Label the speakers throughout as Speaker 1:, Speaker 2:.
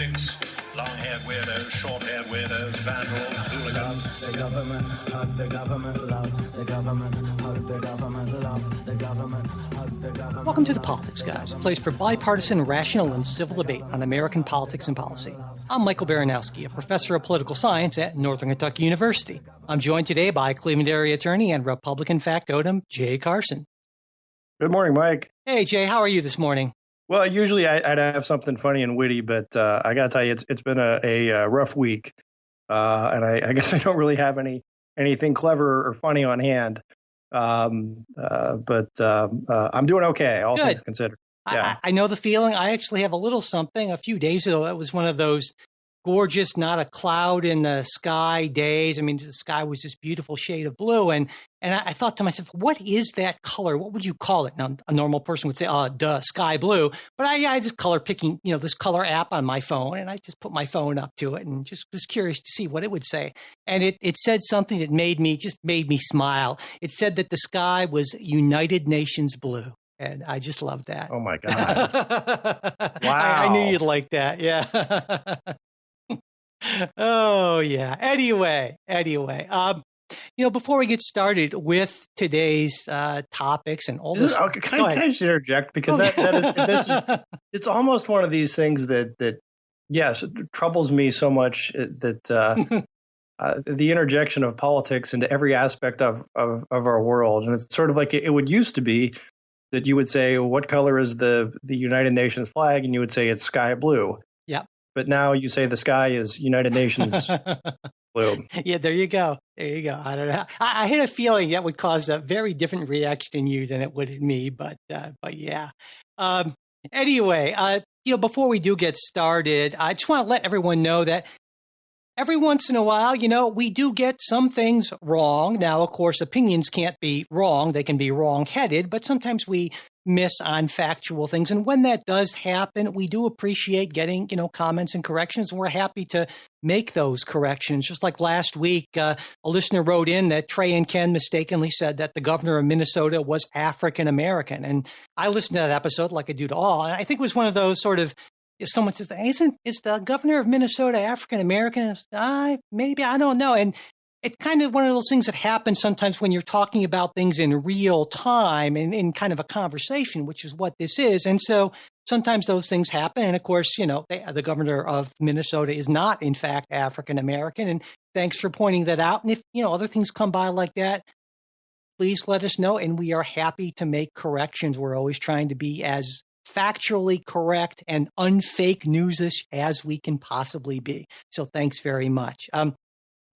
Speaker 1: sticks, long-haired weirdos, short-haired weirdos, vandals, hooligans.
Speaker 2: The government, hug the government, love the government, hug the government, love the government, hug the government.
Speaker 3: Welcome to The Politics Guys, a place for bipartisan, rational, and civil debate on American politics and policy. I'm Michael Baranowski, a professor of political science at Northern Kentucky University. I'm joined today by Cleveland area attorney and Republican factotum, Jay Carson.
Speaker 4: Good morning, Mike.
Speaker 3: Hey, Jay, how are you this morning?
Speaker 4: Well, usually I'd have something funny and witty, but I got to tell you, it's been a rough week, and I guess I don't really have anything clever or funny on hand. But I'm doing okay, all things considered. Yeah.
Speaker 3: I know the feeling. I actually have a little something. A few days ago, it was one of those gorgeous, not a cloud in the sky days. I mean, the sky was this beautiful shade of blue. And I thought to myself, what is that color? What would you call it? Now, a normal person would say, duh, sky blue. But I just color picking, this color app on my phone. And I just put my phone up to it and just was curious to see what it would say. And it said something that made me smile. It said that the sky was United Nations blue. And I just love that.
Speaker 4: Oh, my God. Wow.
Speaker 3: I knew you'd like that. Yeah. Oh, yeah. Anyway, before we get started with today's topics and all this.
Speaker 4: Can I just interject? Because it's almost one of these things that yes, it troubles me so much that the interjection of politics into every aspect of our world. And it's sort of like it would used to be that you would say, what color is the United Nations flag? And you would say it's sky blue.
Speaker 3: Yeah.
Speaker 4: But now you say the sky is United Nations blue.
Speaker 3: Yeah, there you go. I don't know. I had a feeling that would cause a very different reaction in you than it would in me. But yeah. Anyway, before we do get started, I just want to let everyone know that every once in a while, we do get some things wrong. Now, of course, opinions can't be wrong. They can be wrong-headed, but sometimes we miss on factual things. And when that does happen, we do appreciate getting, comments and corrections. And we're happy to make those corrections. Just like last week, a listener wrote in that Trey and Ken mistakenly said that the governor of Minnesota was African-American. And I listened to that episode like I do to all. And I think it was one of those sort of, if someone says, is the governor of Minnesota African-American? Maybe, I don't know. And it's kind of one of those things that happens sometimes when you're talking about things in real time and in kind of a conversation, which is what this is. And so sometimes those things happen. And of course, the governor of Minnesota is not, in fact, African-American. And thanks for pointing that out. And if, other things come by like that, please let us know. And we are happy to make corrections. We're always trying to be as factually correct and unfake news-ish as we can possibly be. So thanks very much.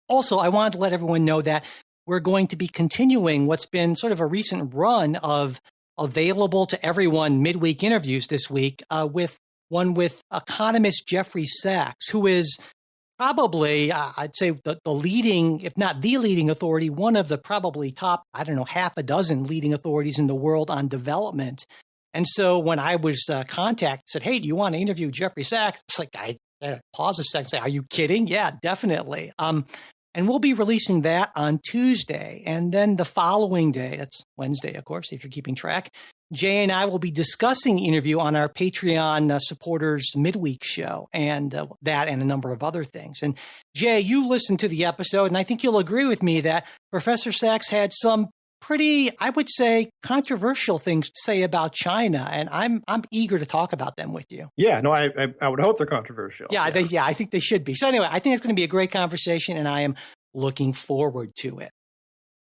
Speaker 3: Also, I wanted to let everyone know that we're going to be continuing what's been sort of a recent run of available to everyone midweek interviews this week with economist Jeffrey Sachs, who is probably, I'd say, the leading, if not the leading authority, one of the probably top, half a dozen leading authorities in the world on development. And so when I was contacted, said, hey, do you want to interview Jeffrey Sachs? It's like, I pause a second, say, are you kidding? Yeah, definitely. And we'll be releasing that on Tuesday. And then the following day, that's Wednesday, of course, if you're keeping track, Jay and I will be discussing the interview on our Patreon supporters midweek show and that and a number of other things. And Jay, you listened to the episode, and I think you'll agree with me that Professor Sachs had some pretty, I would say, controversial things to say about China, and I'm eager to talk about them with you.
Speaker 4: Yeah, no, I would hope they're controversial.
Speaker 3: Yeah, I think they should be. So anyway, I think it's going to be a great conversation, and I am looking forward to it.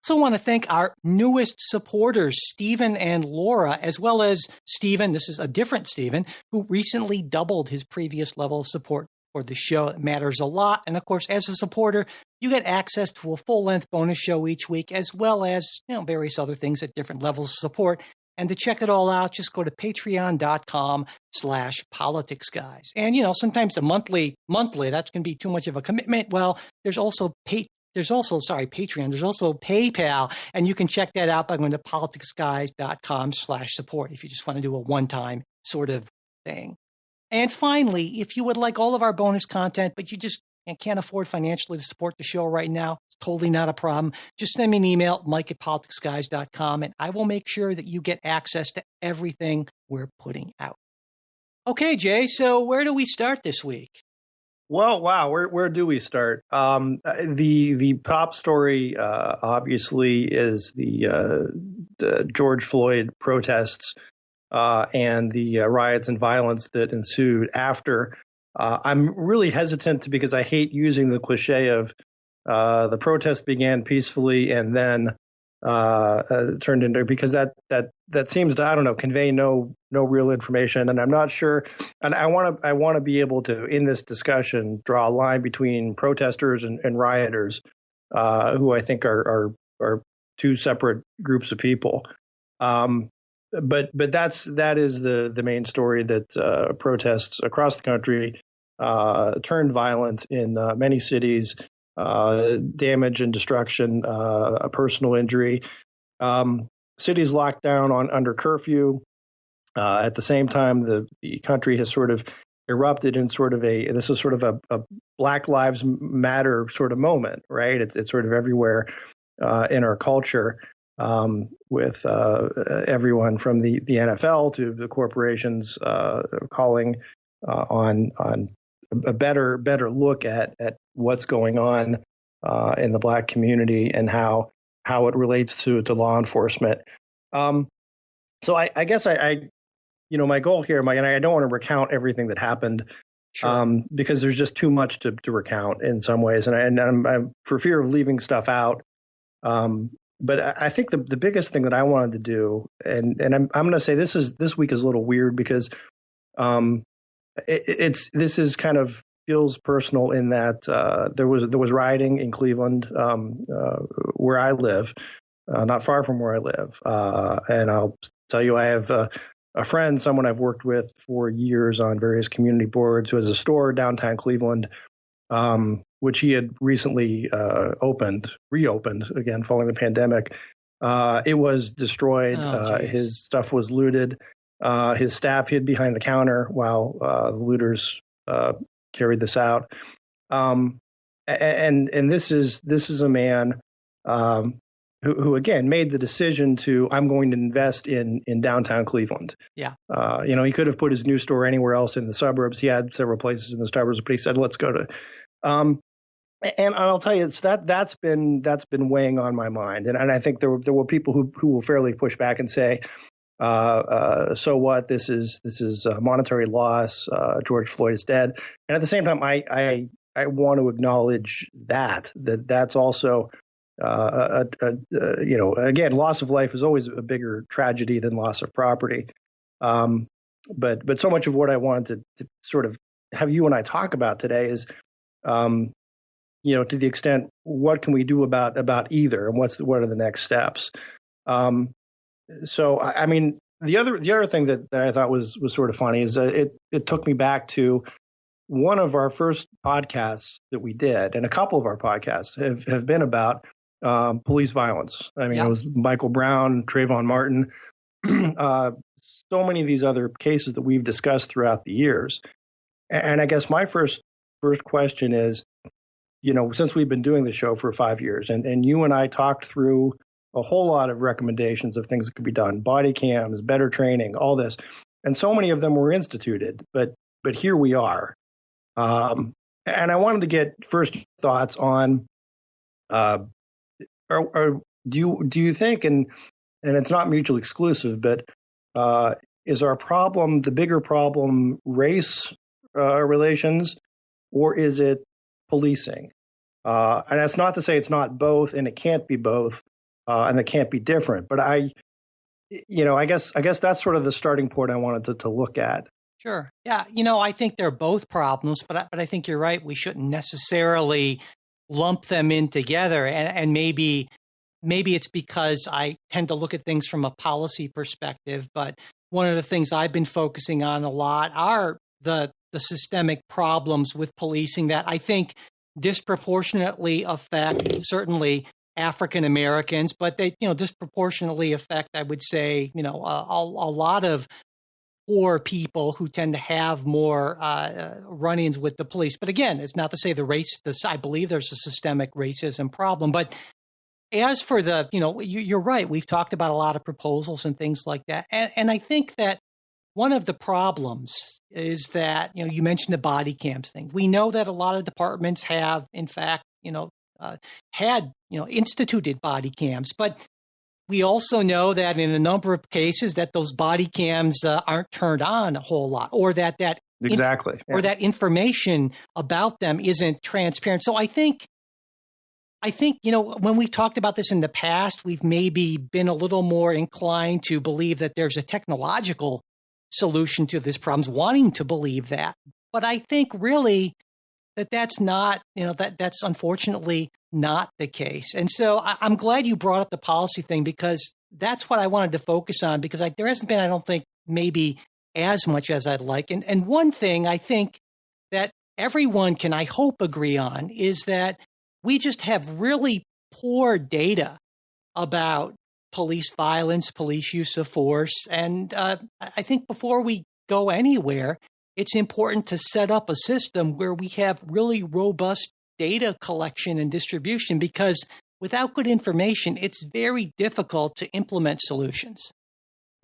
Speaker 3: So I want to thank our newest supporters, Stephen and Laura, as well as Stephen, this is a different Stephen, who recently doubled his previous level of support for the show. It matters a lot. And of course, as a supporter, you get access to a full-length bonus show each week, as well as various other things at different levels of support. And to check it all out, just go to patreon.com/politicsguys. And, sometimes a monthly, that's going to be too much of a commitment. Well, there's also Patreon. There's also PayPal, and you can check that out by going to politicsguys.com/support if you just want to do a one-time sort of thing. And finally, if you would like all of our bonus content, but you just can't afford financially to support the show right now, it's totally not a problem. Just send me an email, mike@politicsguys.com, and I will make sure that you get access to everything we're putting out. Okay, Jay, so where do we start this week?
Speaker 4: Well, wow, where do we start? The top story obviously is the George Floyd protests and the riots and violence that ensued after. I'm really hesitant because I hate using the cliche of the protest began peacefully and then turned into, because that seems to, I don't know, convey no real information, and I'm not sure. And I want to be able to, in this discussion, draw a line between protesters and rioters, who I think are two separate groups of people. But that is the main story, that protests across the country turned violent in many cities, damage and destruction, a personal injury. Cities locked down under curfew. At the same time, the country has sort of erupted in sort of this is sort of a Black Lives Matter sort of moment, right? It's sort of everywhere in our culture, with everyone from the NFL to the corporations calling on a better look at what's going on in the Black community and how it relates to law enforcement. So I guess my goal here, and I don't want to recount everything that happened,
Speaker 3: Sure.
Speaker 4: because there's just too much to recount in some ways, and I'm for fear of leaving stuff out. But I think the biggest thing that I wanted to do, and I'm going to say this week is a little weird because this is kind of feels personal in that there was rioting in Cleveland, where I live, not far from where I live, and I'll tell you, I have a friend, someone I've worked with for years on various community boards, who has a store downtown Cleveland, which he had recently reopened again following the pandemic. It was destroyed. His stuff was looted. His staff hid behind the counter while the looters carried this out. And this is a man who again made the decision to, I'm going to invest in downtown Cleveland.
Speaker 3: Yeah.
Speaker 4: He could have put his new store anywhere else in the suburbs. He had several places in the suburbs, but he said, let's go to. And I'll tell you, that's been weighing on my mind. And I think there were people who will fairly push back and say, so what? This is a monetary loss. George Floyd is dead. And at the same time, I want to acknowledge that's also again, loss of life is always a bigger tragedy than loss of property. But so much of what I wanted to sort of have you and I talk about today is, to the extent, what can we do about either, and what are the next steps? So, I mean, the other thing that I thought was sort of funny is it took me back to one of our first podcasts that we did, and a couple of our podcasts have been about police violence. I mean, It was Michael Brown, Trayvon Martin, so many of these other cases that we've discussed throughout the years. And I guess my first question is, since we've been doing the show for 5 years, and you and I talked through a whole lot of recommendations of things that could be done, body cams, better training, all this, and so many of them were instituted, but here we are. And I wanted to get first thoughts on, do you think, and it's not mutually exclusive, but is our problem, the bigger problem, race relations, or is it policing? And that's not to say it's not both, and it can't be both, and it can't be different. But I guess that's sort of the starting point I wanted to look at.
Speaker 3: Sure. Yeah. I think they're both problems, but I think you're right. We shouldn't necessarily lump them in together. And maybe it's because I tend to look at things from a policy perspective. But one of the things I've been focusing on a lot are the systemic problems with policing that I think disproportionately affect certainly African Americans, but they disproportionately affect, I would say, a lot of poor people who tend to have more run-ins with the police. But again, it's not to say I believe there's a systemic racism problem. But as for you're right. We've talked about a lot of proposals and things like that. And I think that one of the problems is that, you mentioned the body cams thing. We know that a lot of departments have, in fact, had, instituted body cams, but we also know that in a number of cases that those body cams aren't turned on a whole lot, or that
Speaker 4: exactly,
Speaker 3: or that information about them isn't transparent. So I think, when we've talked about this in the past, we've maybe been a little more inclined to believe that there's a technological solution to this problem, wanting to believe that. But I think really that's not, that's unfortunately not the case. And so I'm glad you brought up the policy thing, because that's what I wanted to focus on, because there hasn't been, I don't think, maybe as much as I'd like. And one thing I think that everyone can, I hope, agree on is that we just have really poor data about police violence, police use of force. And I think before we go anywhere, it's important to set up a system where we have really robust data collection and distribution, because without good information, it's very difficult to implement solutions.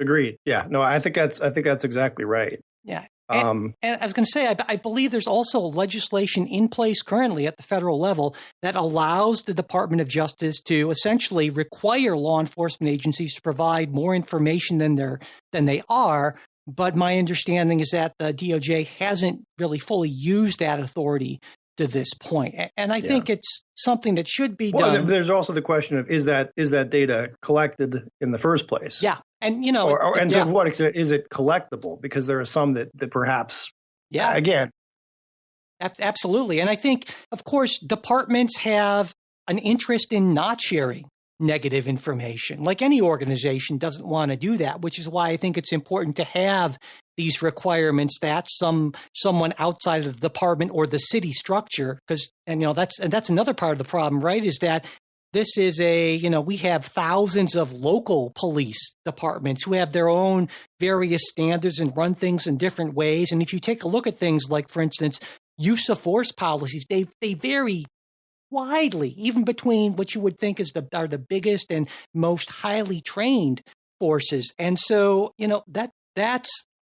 Speaker 4: Agreed. Yeah. No, I think that's exactly right.
Speaker 3: Yeah. And I was going to say, I believe there's also legislation in place currently at the federal level that allows the Department of Justice to essentially require law enforcement agencies to provide more information than they are. But my understanding is that the DOJ hasn't really fully used that authority to this point. And I think it's something that should be done.
Speaker 4: There's also the question of, is that data collected in the first place?
Speaker 3: Yeah. And,
Speaker 4: to what extent is it collectible? Because there are some that perhaps, again.
Speaker 3: Absolutely. And I think, of course, departments have an interest in not sharing negative information. Like any organization doesn't want to do that, which is why I think it's important to have these requirements that someone outside of the department or the city structure, because that's another part of the problem, right? Is that this is we have thousands of local police departments who have their own various standards and run things in different ways. And if you take a look at things like, for instance, use of force policies, they vary widely, even between what you would think are the biggest and most highly trained forces. And so,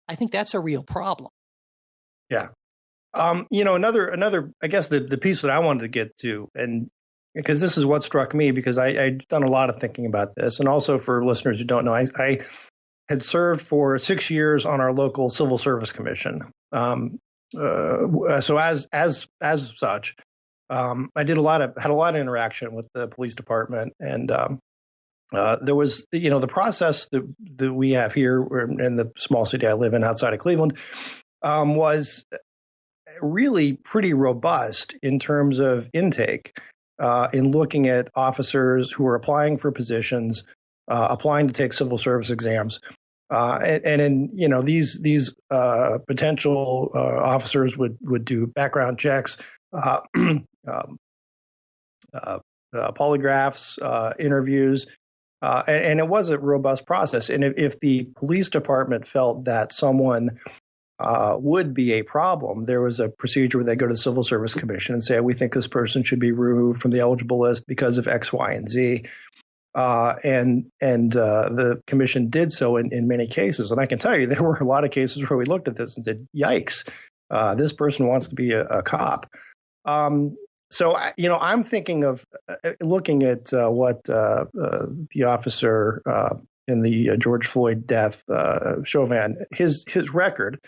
Speaker 3: I think that's a real problem.
Speaker 4: Yeah. Another, I guess the piece that I wanted to get to, and because this is what struck me, because I'd done a lot of thinking about this, and also for listeners who don't know, I had served for 6 years on our local civil service commission. So as such, I had a lot of interaction with the police department, and there was, the process that we have here in the small city I live in outside of Cleveland was really pretty robust in terms of intake, in looking at officers who were applying for positions, applying to take civil service exams. And in, these potential officers would do background checks, polygraphs, interviews, and it was a robust process. And if the police department felt that someone would be a problem, there was a procedure where they go to the Civil Service Commission and say, we think this person should be removed from the eligible list because of X, Y, and Z. And the commission did so in many cases. And I can tell you, there were a lot of cases where we looked at this and said, yikes, this person wants to be a cop. So, I'm thinking of looking at what the officer in the George Floyd death, Chauvin, his record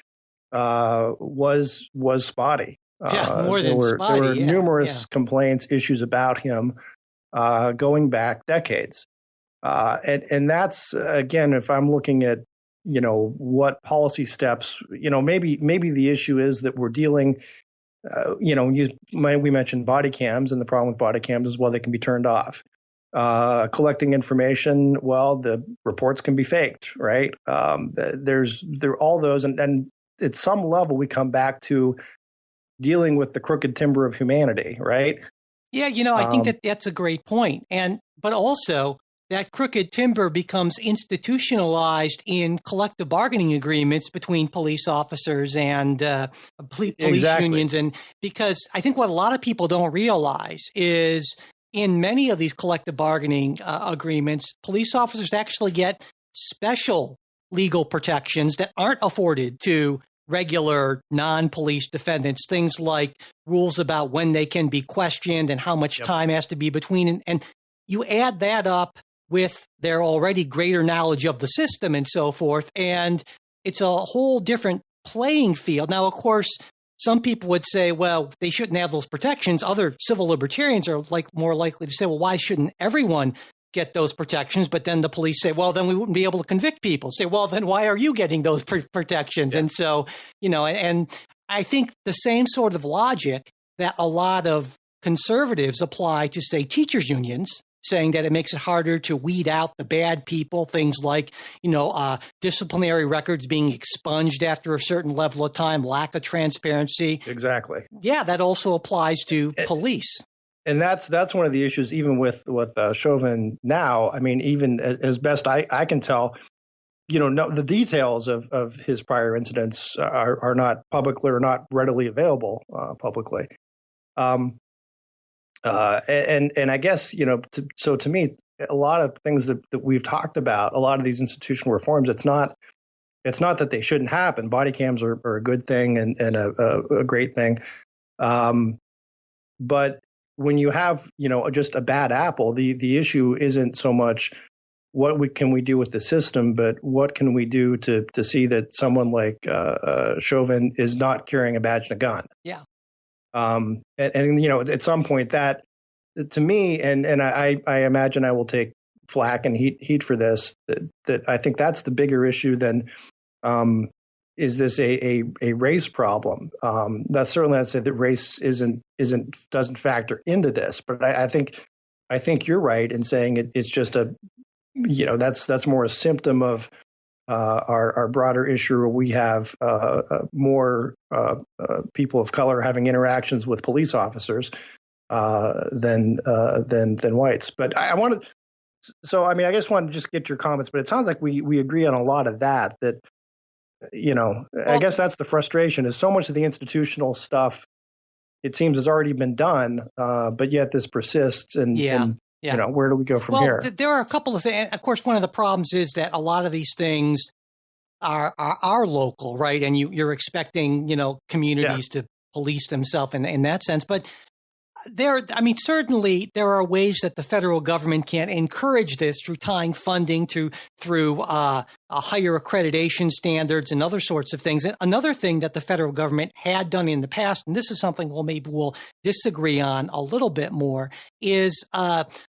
Speaker 4: was spotty.
Speaker 3: More than spotty.
Speaker 4: There were numerous complaints, issues about him going back decades. And that's, again, if I'm looking at, what policy steps, maybe the issue is that we're dealing, we mentioned body cams, and the problem with body cams is, well, they can be turned off. Collecting information, well, the reports can be faked, right? There are all those, and at some level we come back to dealing with the crooked timber of humanity, right?
Speaker 3: Yeah, I think that's a great point. But also that crooked timber becomes institutionalized in collective bargaining agreements between police officers and police unions. And because I think what a lot of people don't realize is in many of these collective bargaining agreements, police officers actually get special legal protections that aren't afforded to regular non-police defendants, things like rules about when they can be questioned and how much time has to be between. And you add that up with their already greater knowledge of the system and so forth, and it's a whole different playing field. Now, of course, some people would say, well, they shouldn't have those protections. Other civil libertarians are more likely to say, well, why shouldn't everyone get those protections? But then the police say, well, then we wouldn't be able to convict people. Say, well, then why are you getting those protections? Yeah. And so, and I think the same sort of logic that a lot of conservatives apply to, say, teachers' unions, saying that it makes it harder to weed out the bad people, things like, disciplinary records being expunged after a certain level of time, lack of transparency.
Speaker 4: Exactly.
Speaker 3: Yeah, that also applies to police.
Speaker 4: And that's one of the issues, even with Chauvin now. I mean, even as best I can tell, the details of his prior incidents are not publicly or not readily available publicly. And I guess, so to me, a lot of things that we've talked about, a lot of these institutional reforms, it's not that they shouldn't happen. Body cams are a good thing and a great thing. But when you have, just a bad apple, the issue isn't so much what can we do with the system, but what can we do to see that someone like Chauvin is not carrying a badge and a gun.
Speaker 3: Yeah.
Speaker 4: And at some point that, to me, and I imagine I will take flack and heat for this, that I think that's the bigger issue than is this a race problem. That's certainly not to say that race doesn't factor into this, but I think you're right in saying it's just that's more a symptom of our broader issue where we have more people of color having interactions with police officers than whites. But I just wanted to just get your comments, but it sounds like we agree on a lot of that, I guess that's the frustration, is so much of the institutional stuff, it seems, has already been done, but yet this persists. And where do we go from here?
Speaker 3: There are a couple of things. Of course, one of the problems is that a lot of these things are local, right? And you're expecting, communities to police themselves in that sense. But certainly there are ways that the federal government can encourage this through tying funding through higher accreditation standards and other sorts of things. And another thing that the federal government had done in the past, and this is something maybe we'll disagree on a little bit more, is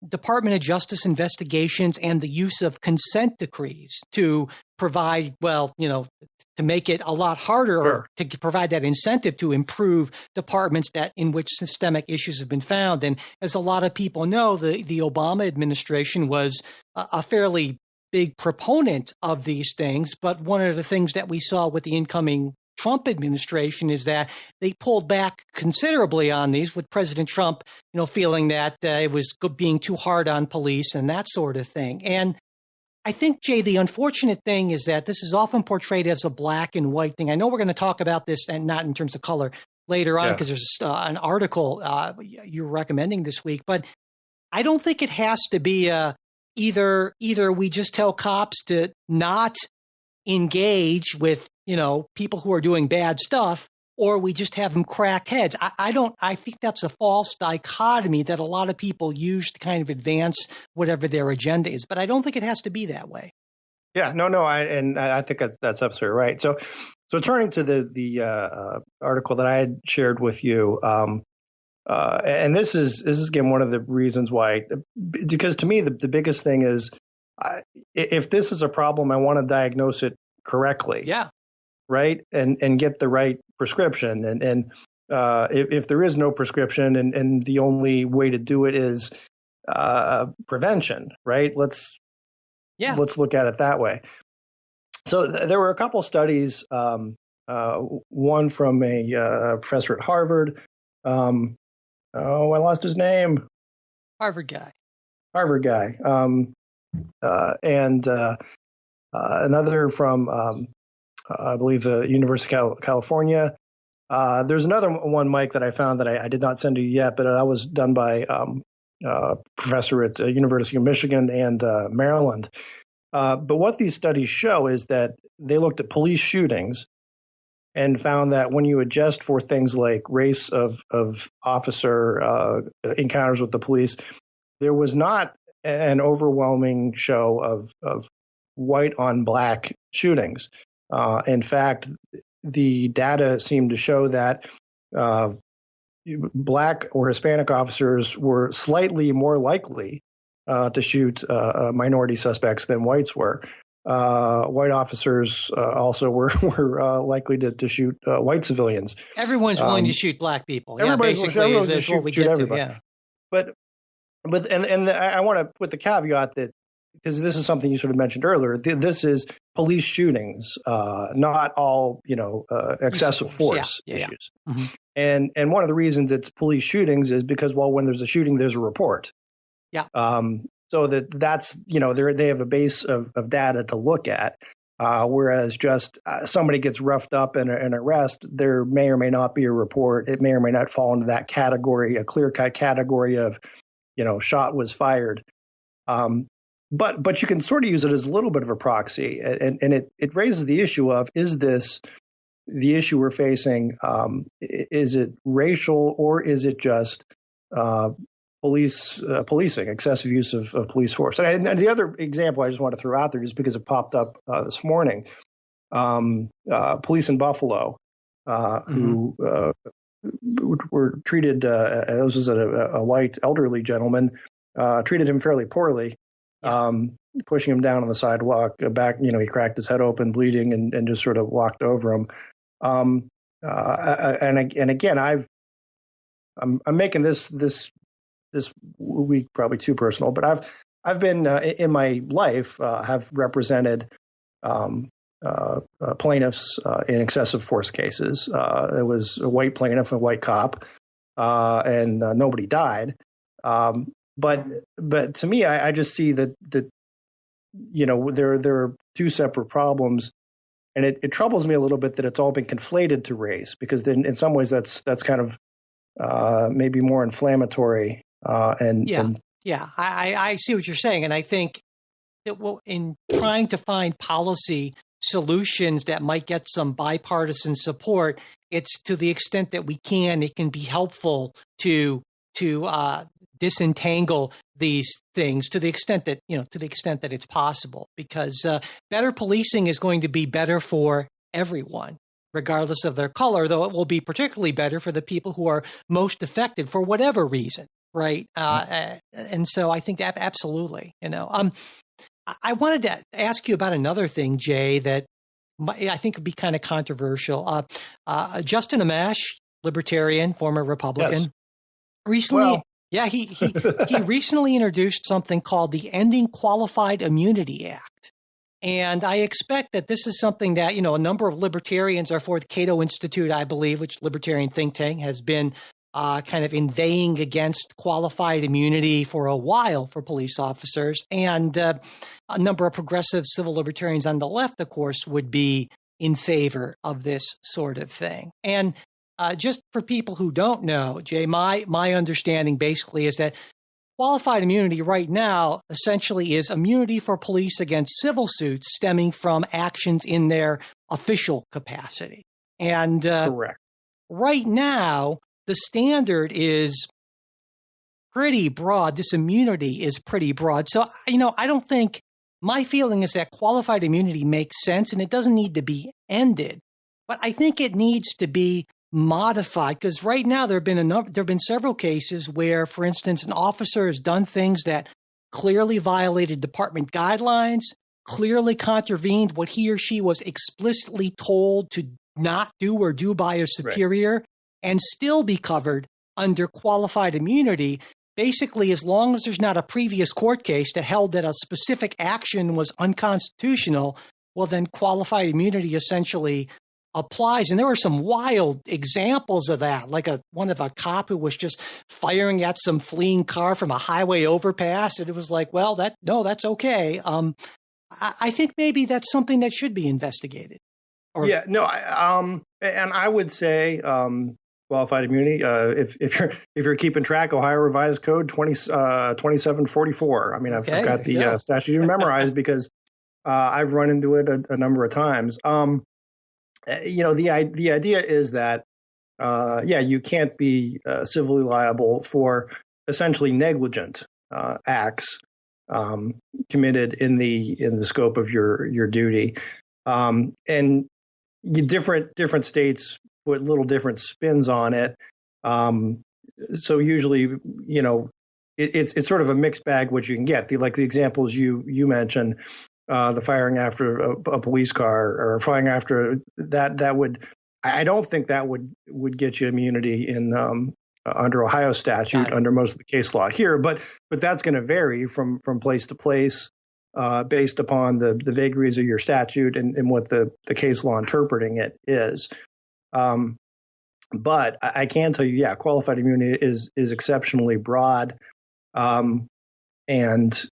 Speaker 3: Department of Justice investigations and the use of consent decrees to provide, to make it a lot harder or to provide that incentive to improve departments in which systemic issues have been found. And as a lot of people know, the Obama administration was a fairly big proponent of these things. But one of the things that we saw with the incoming Trump administration is that they pulled back considerably on these, with President Trump, feeling that it was being too hard on police and that sort of thing. And I think, Jay, the unfortunate thing is that this is often portrayed as a black and white thing. I know we're going to talk about this, and not in terms of color, later on, because there's an article you're recommending this week. But I don't think it has to be either we just tell cops to not engage with, people who are doing bad stuff, or we just have them crack heads. I think that's a false dichotomy that a lot of people use to kind of advance whatever their agenda is. But I don't think it has to be that way.
Speaker 4: Yeah, no. I think that's absolutely right. So turning to the article that I had shared with you, and this is again one of the reasons why, because to me the biggest thing is, if this is a problem, I want to diagnose it correctly.
Speaker 3: Yeah.
Speaker 4: Right. And get the right prescription. And if there is no prescription and the only way to do it is prevention, right? Let's look at it that way. So there were a couple studies, one from a professor at Harvard. I lost his name.
Speaker 3: Harvard guy.
Speaker 4: And another from I believe the University of California. There's another one, Mike, that I found that I did not send to you yet, but that was done by a professor at University of Michigan and Maryland. But what these studies show is that they looked at police shootings and found that when you adjust for things like race of officer encounters with the police, there was not an overwhelming show of white on black shootings. In fact, the data seemed to show that black or Hispanic officers were slightly more likely to shoot minority suspects than whites were. White officers also were likely to shoot white civilians.
Speaker 3: Everyone's willing to shoot black people. Yeah,
Speaker 4: everybody's
Speaker 3: basically,
Speaker 4: willing to
Speaker 3: is what we
Speaker 4: shoot
Speaker 3: get
Speaker 4: everybody.
Speaker 3: to. Yeah.
Speaker 4: But I want to put the caveat that, because this is something you sort of mentioned earlier, this is police shootings, not all excessive force issues.
Speaker 3: Yeah. Mm-hmm.
Speaker 4: And one of the reasons it's police shootings is because, well, when there's a shooting, there's a report.
Speaker 3: Yeah.
Speaker 4: So that's they have a base of data to look at. Whereas just somebody gets roughed up in an arrest, there may or may not be a report. It may or may not fall into that category, a clear-cut category of, shot was fired. But you can sort of use it as a little bit of a proxy, and it raises the issue of, is this the issue we're facing? Is it racial, or is it just policing, excessive use of police force? And the other example I just want to throw out there, just because it popped up this morning, police in Buffalo who were treated, this was a white elderly gentleman, treated him fairly poorly, pushing him down on the sidewalk, back, he cracked his head open, bleeding, and just sort of walked over him. And again, I'm making this week probably too personal, but I've been in my life have represented plaintiffs in excessive force cases. It was a white plaintiff, a white cop, and nobody died. But to me, I just see that there are two separate problems, and it troubles me a little bit that it's all been conflated to race, because then in some ways that's kind of maybe more inflammatory.
Speaker 3: I see what you're saying, and I think that in trying to find policy solutions that might get some bipartisan support, it's to the extent that we can, it can be helpful to disentangle these things to the extent that it's possible, because better policing is going to be better for everyone, regardless of their color, though it will be particularly better for the people who are most affected for whatever reason. Right. And so I think that absolutely, I wanted to ask you about another thing, Jay, that I think would be kind of controversial. Justin Amash, libertarian, former Republican, recently. Yeah, he recently introduced something called the Ending Qualified Immunity Act. And I expect that this is something that, a number of libertarians are for. The Cato Institute, I believe, which libertarian think tank, has been kind of inveighing against qualified immunity for a while for police officers. And a number of progressive civil libertarians on the left, of course, would be in favor of this sort of thing. And just for people who don't know, Jay, my understanding basically is that qualified immunity right now essentially is immunity for police against civil suits stemming from actions in their official capacity. And
Speaker 4: correct.
Speaker 3: Right now, the standard is pretty broad. This immunity is pretty broad. So, I don't think, my feeling is that qualified immunity makes sense and it doesn't need to be ended. But I think it needs to be modified, because right now there have been several cases where, for instance, an officer has done things that clearly violated department guidelines, clearly contravened what he or she was explicitly told to not do or do by a superior. Right. And still be covered under qualified immunity, basically as long as there's not a previous court case that held that a specific action was unconstitutional, well, then qualified immunity essentially applies. And there were some wild examples of that, like one of a cop who was just firing at some fleeing car from a highway overpass. And it was like, well, that's okay. I think maybe that's something that should be investigated.
Speaker 4: And I would say, qualified immunity. If you're keeping track, Ohio Revised Code 2744. I mean, I've got the statute memorized because I've run into it a number of times. The idea is that you can't be civilly liable for essentially negligent acts committed in the scope of your duty, and different states put little different spins on it. So usually, it's sort of a mixed bag what you can get. Like the examples you mentioned, the firing after a police car or firing after that would, I don't think that would get you immunity in under Ohio statute under most of the case law here, but that's going to vary from place to place based upon the vagaries of your statute and what the case law interpreting it is. But I can tell you, qualified immunity is exceptionally broad. And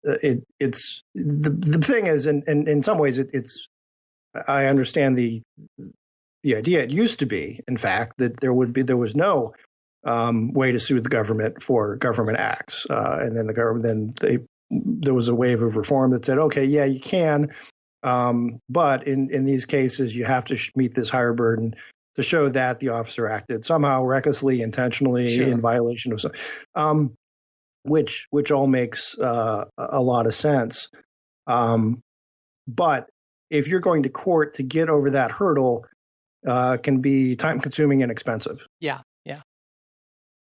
Speaker 4: it's the thing is, and in some ways, it's I understand the idea. It used to be, in fact, that there was no way to sue the government for government acts, and then there was a wave of reform that said, okay, yeah, you can, but in these cases, you have to meet this higher burden to show that the officer acted somehow recklessly, intentionally, in violation of some. Which all makes a lot of sense. But if you're going to court to get over that hurdle, can be time consuming and expensive.
Speaker 3: Yeah.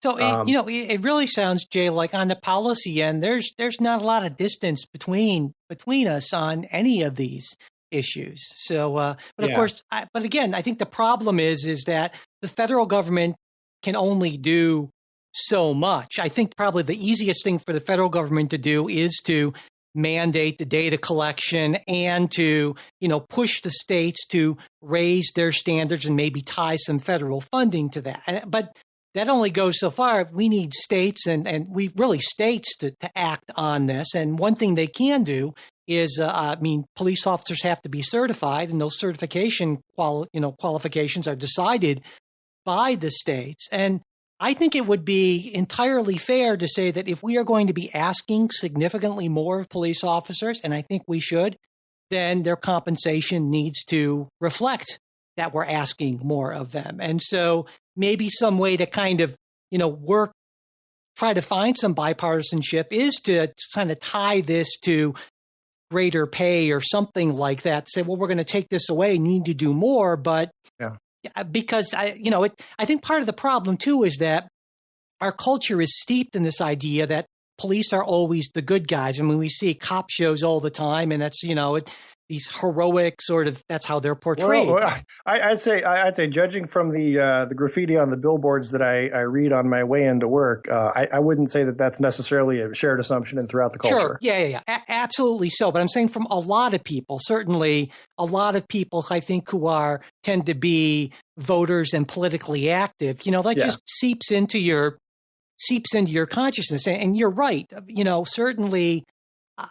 Speaker 3: So, it really sounds, Jay, like on the policy end, there's not a lot of distance between us on any of these issues. So, but of course, but again, I think the problem is that the federal government can only do so much. I think probably the easiest thing for the federal government to do is to mandate the data collection and to, push the states to raise their standards and maybe tie some federal funding to that. But that only goes so far. We need states and we really states to act on this. And one thing they can do is, police officers have to be certified, and those certification qualifications are decided by the states. And I think it would be entirely fair to say that if we are going to be asking significantly more of police officers, and I think we should, then their compensation needs to reflect that we're asking more of them. And so maybe some way to kind of, try to find some bipartisanship is to kind of tie this to greater pay or something like that. Say, well, we're going to take this away, you need to do more, but because I think part of the problem too is that our culture is steeped in this idea that police are always the good guys. I mean, we see cop shows all the time, and that's these heroic sort of, that's how they're portrayed.
Speaker 4: Well, I'd say, judging from the graffiti on the billboards that I read on my way into work, I wouldn't say that that's necessarily a shared assumption and throughout the culture.
Speaker 3: Sure, yeah, absolutely so. But I'm saying from a lot of people, certainly a lot of people, I think, who tend to be voters and politically active. Just seeps into your consciousness. And you're right. Certainly.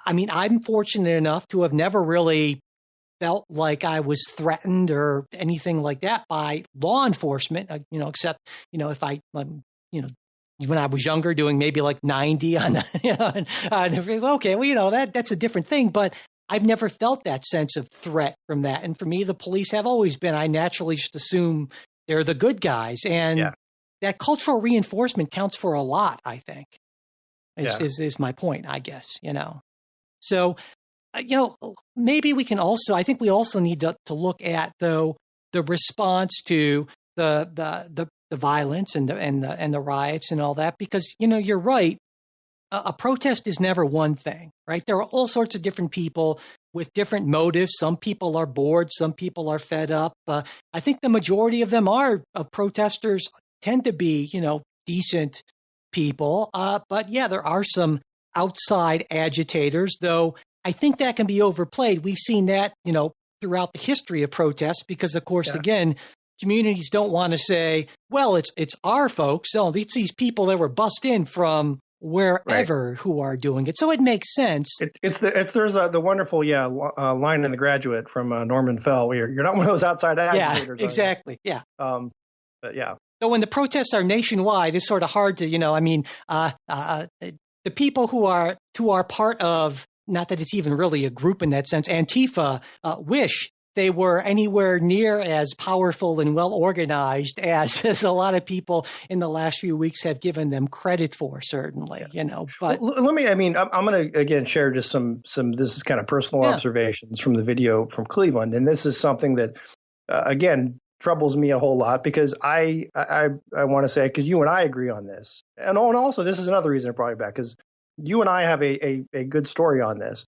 Speaker 3: I mean, I'm fortunate enough to have never really felt like I was threatened or anything like that by law enforcement, except, if I, when I was younger doing maybe like 90 on okay, well, that's a different thing, but I've never felt that sense of threat from that. And for me, the police have always been, I naturally just assume they're the good guys. And that cultural reinforcement counts for a lot, I think, is my point, I guess, So, maybe we can also, I think we also need to look at, though, the response to the violence and the riots and all that, because, you're right. A protest is never one thing, right? There are all sorts of different people with different motives. Some people are bored. Some people are fed up. I think the majority of them protesters tend to be, decent people. But yeah, there are some outside agitators, though I think that can be overplayed. We've seen that, throughout the history of protests, because of course, again, communities don't want to say, well, it's our folks. So it's these people that were bussed in from wherever who are doing it. So it makes sense.
Speaker 4: There's the wonderful line in The Graduate from Norman Fell, where you're not one of those outside agitators.
Speaker 3: Yeah, exactly. Yeah.
Speaker 4: But yeah.
Speaker 3: So when the protests are nationwide, it's sort of hard to, the people who are part of not that it's even really a group in that sense, Antifa, wish they were anywhere near as powerful and well organized as a lot of people in the last few weeks have given them credit for, certainly, but
Speaker 4: let me, I'm going to again share just some, this is kind of personal observations from the video from Cleveland. And this is something that, again, troubles me a whole lot because I want to say, because you and I agree on this. And also, this is another reason I brought you back, because you and I have a good story on this.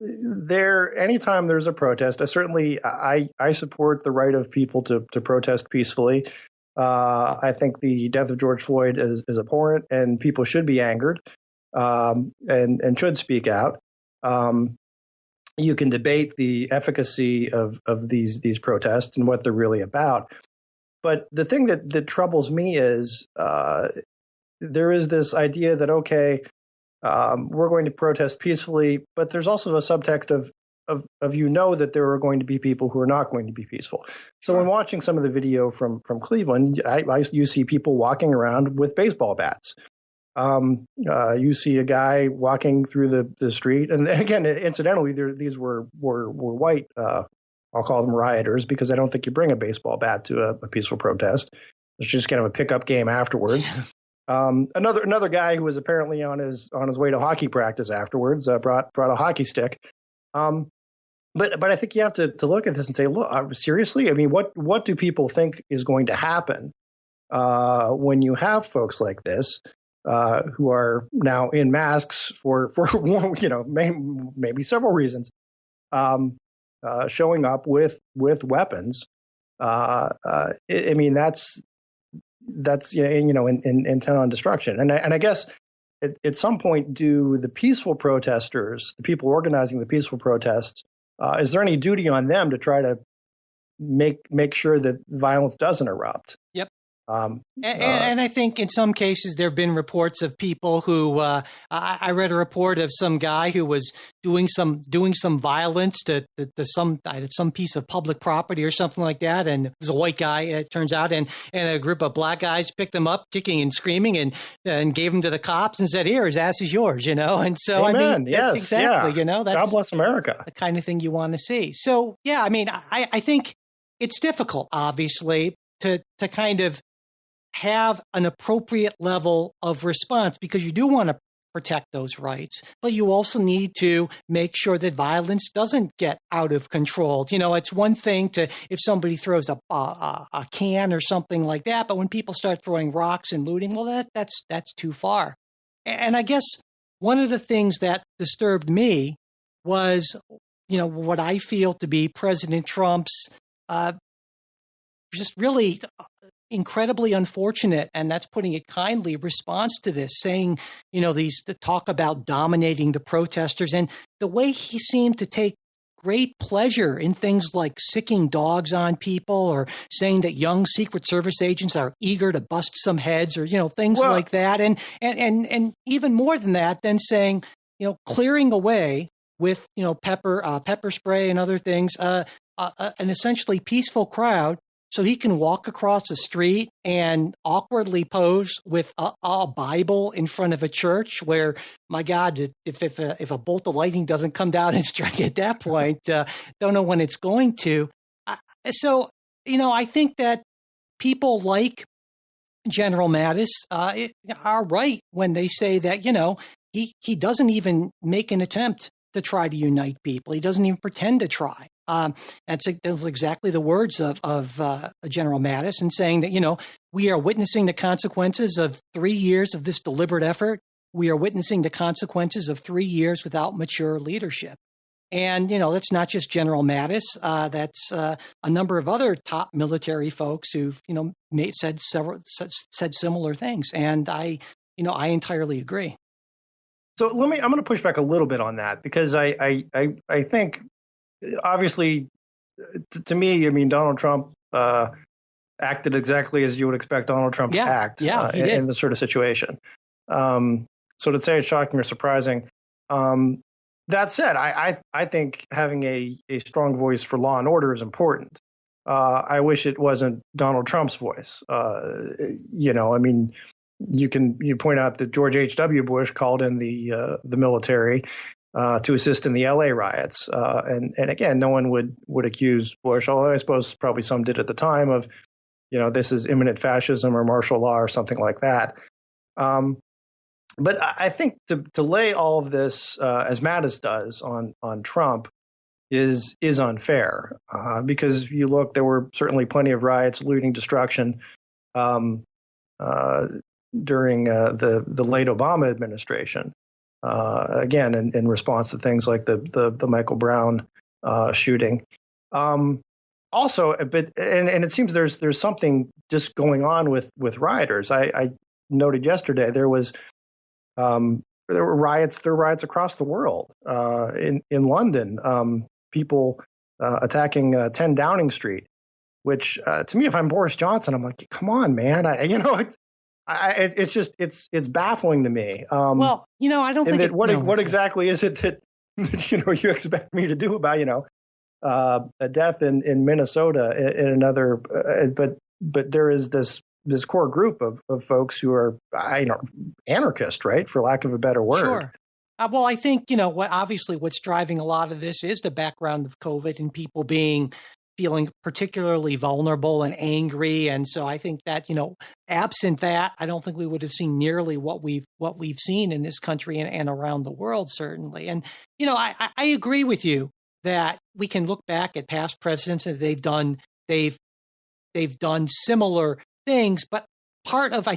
Speaker 4: Anytime there's a protest, certainly I support the right of people to protest peacefully. I think the death of George Floyd is abhorrent, and people should be angered and should speak out. You can debate the efficacy of these protests and what they're really about. But the thing that troubles me is there is this idea that, okay, we're going to protest peacefully, but there's also a subtext of that there are going to be people who are not going to be peaceful. So when watching some of the video from Cleveland, you see people walking around with baseball bats. You see a guy walking through the street, and again, incidentally, these were white. I'll call them rioters because I don't think you bring a baseball bat to a peaceful protest. It's just kind of a pickup game afterwards. Another guy who was apparently on his way to hockey practice afterwards brought a hockey stick. But I think you have to look at this and say, look, seriously, what do people think is going to happen when you have folks like this who are now in masks for maybe several reasons, showing up with weapons? That's intent on destruction. And I guess at some point, do the peaceful protesters, the people organizing the peaceful protests, is there any duty on them to try to make sure that violence doesn't erupt?
Speaker 3: Yep. And I think in some cases there have been reports of people who I read a report of some guy who was doing some violence to some piece of public property or something like that, and it was a white guy, it turns out, and a group of black guys picked him up, kicking and screaming, and gave him to the cops and said, "Here, his ass is yours," And so
Speaker 4: Amen. Yes,
Speaker 3: exactly, that's
Speaker 4: God bless America,
Speaker 3: the kind of thing you want to see. So yeah, I think it's difficult, obviously, to kind of have an appropriate level of response, because you do want to protect those rights, but you also need to make sure that violence doesn't get out of control. It's one thing if somebody throws a can or something like that, but when people start throwing rocks and looting, well, that's too far. And I guess one of the things that disturbed me was, what I feel to be President Trump's just really incredibly unfortunate, and that's putting it kindly, response to this, saying, the talk about dominating the protesters, and the way he seemed to take great pleasure in things like sicking dogs on people, or saying that young Secret Service agents are eager to bust some heads, or things like that, and even more than that, then saying, clearing away with pepper spray and other things, an essentially peaceful crowd, so he can walk across the street and awkwardly pose with a Bible in front of a church where, my God, if a bolt of lightning doesn't come down and strike at that point, don't know when it's going to. So, I think that people like General Mattis are right when they say that, he doesn't even make an attempt to try to unite people. He doesn't even pretend to try. That's exactly the words of General Mattis, and saying that, we are witnessing the consequences of 3 years of this deliberate effort. We are witnessing the consequences of 3 years without mature leadership. And, that's not just General Mattis. That's a number of other top military folks who've, said similar things. And I entirely agree.
Speaker 4: So I'm going to push back a little bit on that, because I think, obviously, to me, Donald Trump acted exactly as you would expect Donald Trump to act in this sort of situation. So to say it's shocking or surprising. That said, I think having a strong voice for law and order is important. I wish it wasn't Donald Trump's voice. you point out that George H.W. Bush called in the military to assist in the L.A. riots, and again, no one would accuse Bush, although I suppose probably some did at the time, of this is imminent fascism or martial law or something like that. But I think to lay all of this, as Mattis does, on Trump is unfair, because you look, there were certainly plenty of riots, looting, destruction during the late Obama administration. Again, in response to things like the Michael Brown shooting. Also, but and it seems there's something just going on with rioters. I noted yesterday there were riots across the world. In London, people attacking 10 Downing Street, which to me, if I'm Boris Johnson, I'm like, come on, man. It's baffling to me.
Speaker 3: Well, I don't think
Speaker 4: what exactly is it that you expect me to do about a death in Minnesota in another, but there is this core group of folks who are anarchist, right, for lack of a better word.
Speaker 3: Sure. Well, I think obviously what's driving a lot of this is the background of COVID and people feeling particularly vulnerable and angry, and so I think that absent that, I don't think we would have seen nearly what we've seen in this country and around the world, certainly. And I agree with you that we can look back at past presidents and they've done similar things, but part of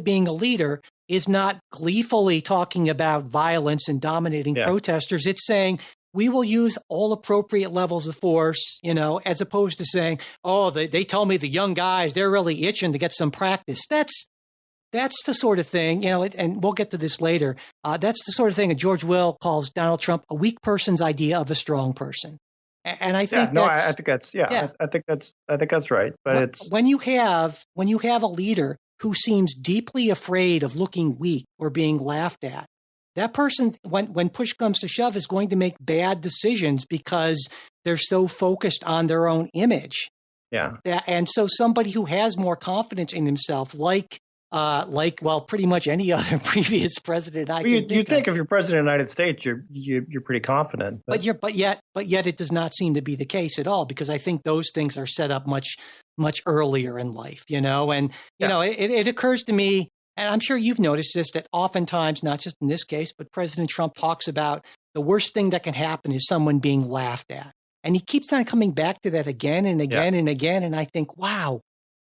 Speaker 3: being a leader is not gleefully talking about violence and dominating protesters. It's saying we will use all appropriate levels of force, as opposed to saying, oh, they tell me the young guys, they're really itching to get some practice. That's the sort of thing, and we'll get to this later. That's the sort of thing that George Will calls Donald Trump a weak person's idea of a strong person. And I think
Speaker 4: I think that's right. But
Speaker 3: when you have a leader who seems deeply afraid of looking weak or being laughed at, that person, when push comes to shove, is going to make bad decisions because they're so focused on their own image.
Speaker 4: Yeah.
Speaker 3: And so somebody who has more confidence in himself, like pretty much any other previous president
Speaker 4: you think if you're president of the United States, you're pretty confident.
Speaker 3: But yet it does not seem to be the case at all, because I think those things are set up much earlier in life, and it occurs to me, and I'm sure you've noticed this, that oftentimes, not just in this case, but President Trump talks about the worst thing that can happen is someone being laughed at. And he keeps on coming back to that again and again and again. And I think, wow,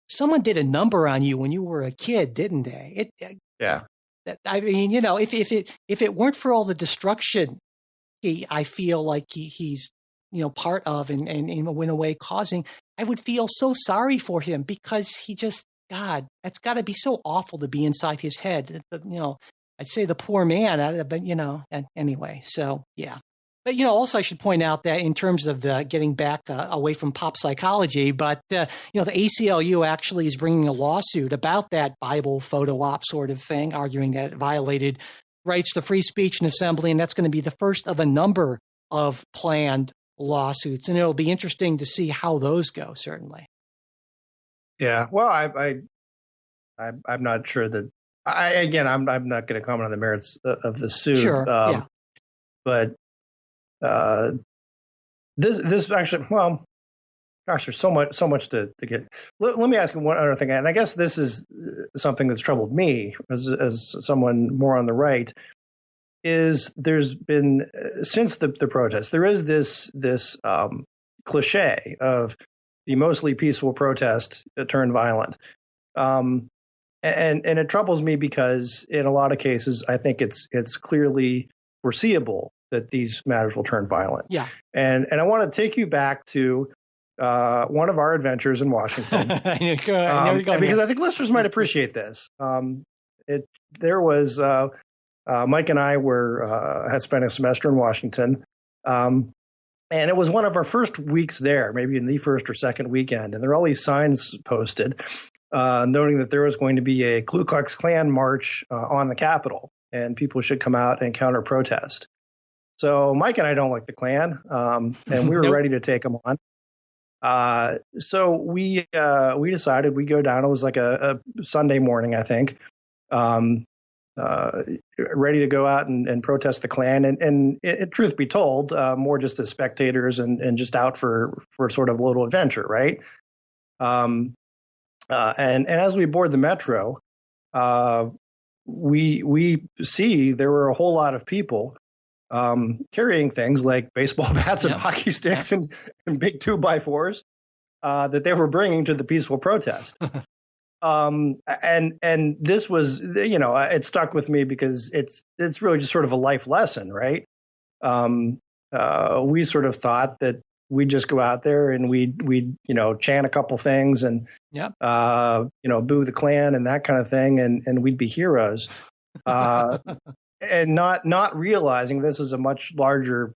Speaker 3: someone did a number on you when you were a kid, didn't they? I mean, if it weren't for all the destruction I feel like he's part of and in a way causing, I would feel so sorry for him, because God, that's got to be so awful to be inside his head. I'd say the poor man, but anyway, so yeah. But, also I should point out that in terms of the getting back away from pop psychology, but, the ACLU actually is bringing a lawsuit about that Bible photo op sort of thing, arguing that it violated rights to free speech and assembly. And that's going to be the first of a number of planned lawsuits. And it'll be interesting to see how those go, certainly.
Speaker 4: Yeah. Well, I'm not sure that I'm not going to comment on the merits of the suit.
Speaker 3: Sure.
Speaker 4: But this actually, well, gosh, there's so much to get. Let me ask you one other thing, and I guess this is something that's troubled me as someone more on the right. Is there's been since the protest, there is this cliche of the mostly peaceful protest that turned violent, and it troubles me because in a lot of cases I think it's clearly foreseeable that these matters will turn violent.
Speaker 3: Yeah. And
Speaker 4: I want to take you back to one of our adventures in Washington. Because I think listeners might appreciate this. There was Mike and I had spent a semester in Washington, and it was one of our first weeks there, maybe in the first or second weekend, and there were all these signs posted noting that there was going to be a Ku Klux Klan march on the Capitol, and people should come out and counter protest. So Mike and I don't like the Klan, and we were ready to take them on. So we decided we'd go down. It was like a Sunday morning, I think. um, ready to go out and protest the Klan, and truth be told, more just as spectators and just out for sort of a little adventure, right? And as we board the metro, we see there were a whole lot of people carrying things like baseball bats and hockey sticks and big 2x4s that they were bringing to the peaceful protest. And this was, it stuck with me because it's really just sort of a life lesson, right? We sort of thought that we'd just go out there and we'd chant a couple things and boo the Klan and that kind of thing, and we'd be heroes, and not realizing this is a much larger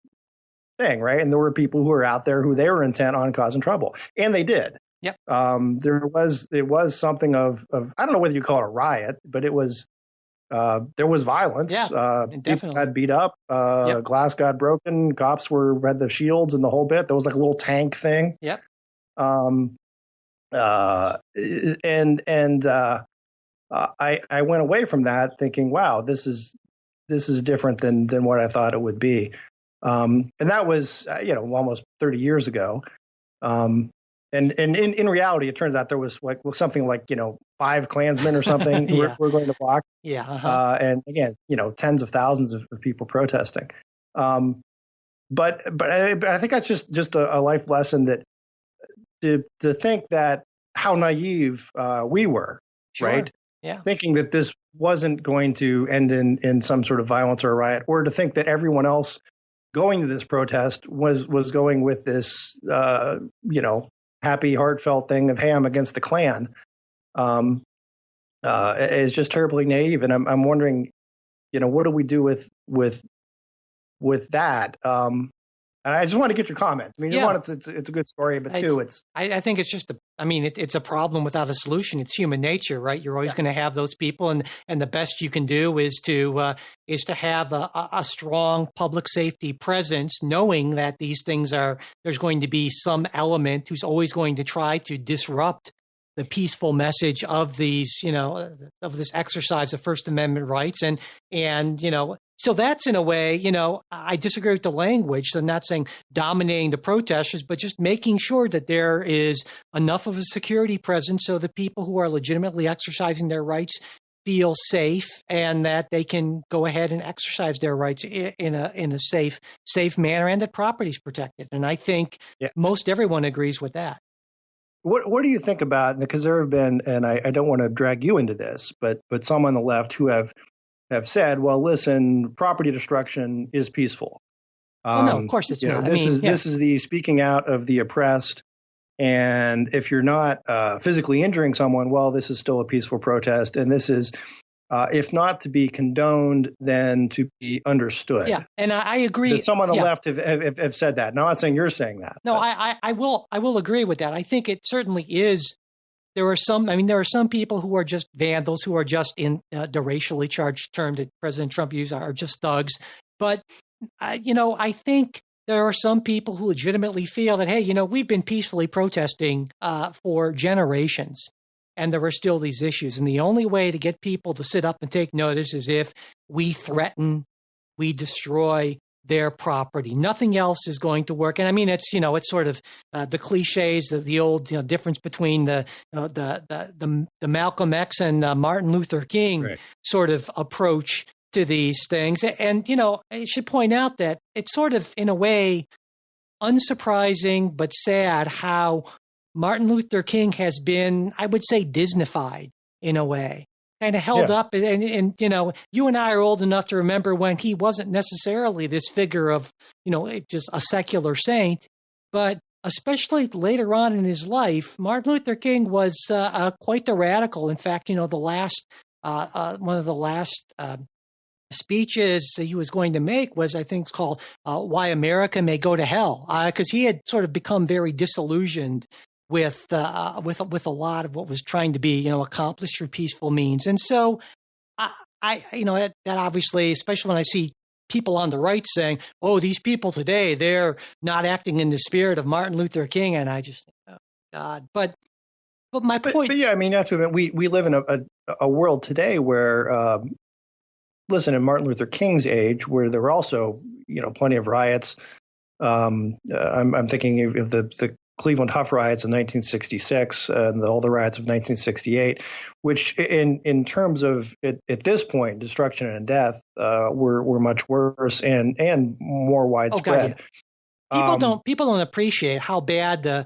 Speaker 4: thing, right? And there were people who were out there who they were intent on causing trouble, and they did.
Speaker 3: Yep.
Speaker 4: It was something of I don't know whether you call it a riot, but it was there was violence.
Speaker 3: Yeah,
Speaker 4: People
Speaker 3: definitely.
Speaker 4: got beat up. Glass got broken. Cops had the shields and the whole bit. There was like a little tank thing.
Speaker 3: Yep.
Speaker 4: I went away from that thinking, wow, this is different than what I thought it would be. And that was almost 30 years ago. And in reality, it turns out there was something like 5 Klansmen or something who were going to block.
Speaker 3: Yeah. Uh-huh.
Speaker 4: And again, tens of thousands of people protesting. But I think that's just a life lesson that to think that how naive we were,
Speaker 3: Sure.
Speaker 4: right?
Speaker 3: Yeah.
Speaker 4: Thinking that this wasn't going to end in some sort of violence or a riot, or to think that everyone else going to this protest was going with this, happy, heartfelt thing of, hey, I'm against the Klan, is just terribly naive. And I'm wondering, what do we do with that? And I just want to get your comments. I mean, it's a good story, but
Speaker 3: I think it's just it's a problem without a solution. It's human nature, right? You're always going to have those people, and the best you can do is to have a strong public safety presence, knowing that these things there's going to be some element who's always going to try to disrupt the peaceful message of these, of this exercise of First Amendment rights, and so that's, in a way, I disagree with the language. So I'm not saying dominating the protesters, but just making sure that there is enough of a security presence so the people who are legitimately exercising their rights feel safe, and that they can go ahead and exercise their rights in a safe manner, and that property is protected. And I think most everyone agrees with that.
Speaker 4: What do you think about, because there have been, and I don't want to drag you into this, but some on the left who have said, well, listen, property destruction is peaceful.
Speaker 3: No, of course it's not.
Speaker 4: This is the speaking out of the oppressed. And if you're not physically injuring someone, well, this is still a peaceful protest. And this is, if not to be condoned, then to be understood.
Speaker 3: Yeah, and I agree.
Speaker 4: That some on the left have said that. Now, I'm not saying you're saying that.
Speaker 3: No, I will agree with that. I think it certainly is. There are some people who are just vandals, who are just, in the racially charged term that President Trump used, are just thugs. But, I think there are some people who legitimately feel that, hey, we've been peacefully protesting for generations, and there are still these issues. And the only way to get people to sit up and take notice is if we threaten, we destroy their property. Nothing else is going to work. And it's sort of the cliches, the old difference between the Malcolm X and Martin Luther King sort of approach to these things. And I should point out that it's sort of, in a way, unsurprising but sad how Martin Luther King has been, I would say, Disneyfied in a way. Kind of held up, and you and I are old enough to remember when he wasn't necessarily this figure of, just a secular saint, but especially later on in his life, Martin Luther King was quite the radical. In fact, the last one of the last speeches he was going to make was, I think, it's called "Why America May Go to Hell," because he had sort of become very disillusioned with a lot of what was trying to be, accomplished through peaceful means. And so that obviously, especially when I see people on the right saying, oh, these people today, they're not acting in the spirit of Martin Luther King. And I just think, oh God. But But my point,
Speaker 4: but yeah, I mean, you have to admit, we live in a world today where, listen, in Martin Luther King's age, where there were also, plenty of riots. I'm thinking of the Cleveland Huff riots in 1966 and all the riots of 1968, which in terms of at this point, destruction and death were much worse and more widespread.
Speaker 3: Oh, God, yeah. People don't appreciate how bad the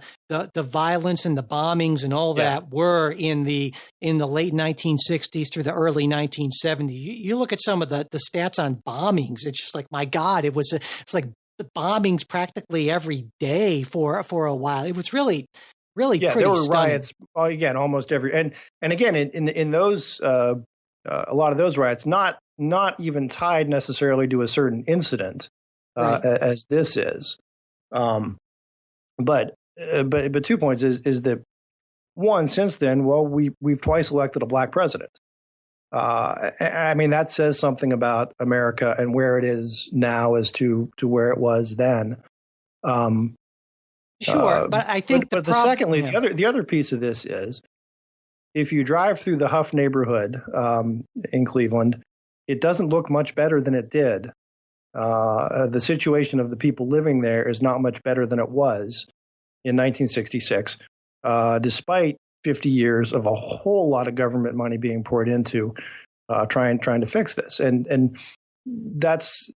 Speaker 3: violence and the bombings and all that were in the late 1960s through the early 1970s. You look at some of the stats on bombings. It's just like, my God, it's like the bombings practically every day for a while. It was really pretty
Speaker 4: there were
Speaker 3: stunning.
Speaker 4: Riots again almost every and again in those a lot of those riots not even tied necessarily to a certain incident right. As this is. But 2 points is that one, since then, well, we've twice elected a black president. I mean, that says something about America and where it is now as to where it was then.
Speaker 3: Sure, but I think
Speaker 4: the other piece of this is if you drive through the Huff neighborhood in Cleveland, it doesn't look much better than it did. The situation of the people living there is not much better than it was in 1966, despite 50 years of a whole lot of government money being poured into trying to fix this. And that's,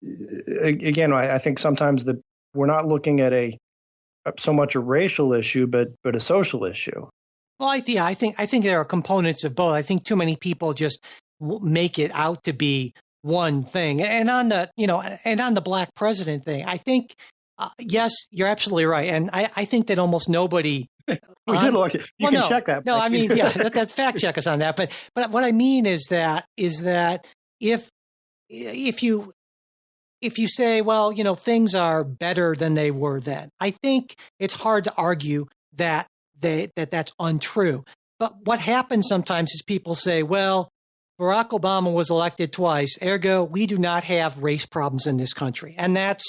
Speaker 4: again, I think sometimes we're not looking at so much a racial issue, but a social issue.
Speaker 3: Well, I think there are components of both. I think too many people just make it out to be one thing. And on the black president thing, I think, yes, you're absolutely right. And I think that almost nobody.
Speaker 4: We did look. You can check that.
Speaker 3: No, I mean, yeah, that's fact check us on that. But what I mean is that if you say, well, things are better than they were then, I think it's hard to argue that that's untrue. But what happens sometimes is people say, well, Barack Obama was elected twice, ergo, we do not have race problems in this country, and that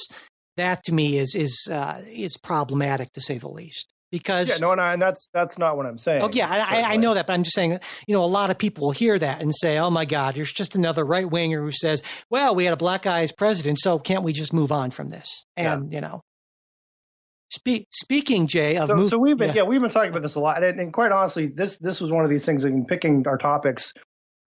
Speaker 3: to me is problematic, to say the least. Because
Speaker 4: and that's not what I'm saying.
Speaker 3: Oh yeah, I know that, but I'm just saying, a lot of people will hear that and say, "Oh my God, there's just another right winger who says, well, we had a black guy as president, so can't we just move on from this?" And Speaking, Jay, of
Speaker 4: so we've been talking about this a lot, and quite honestly, this was one of these things. In picking our topics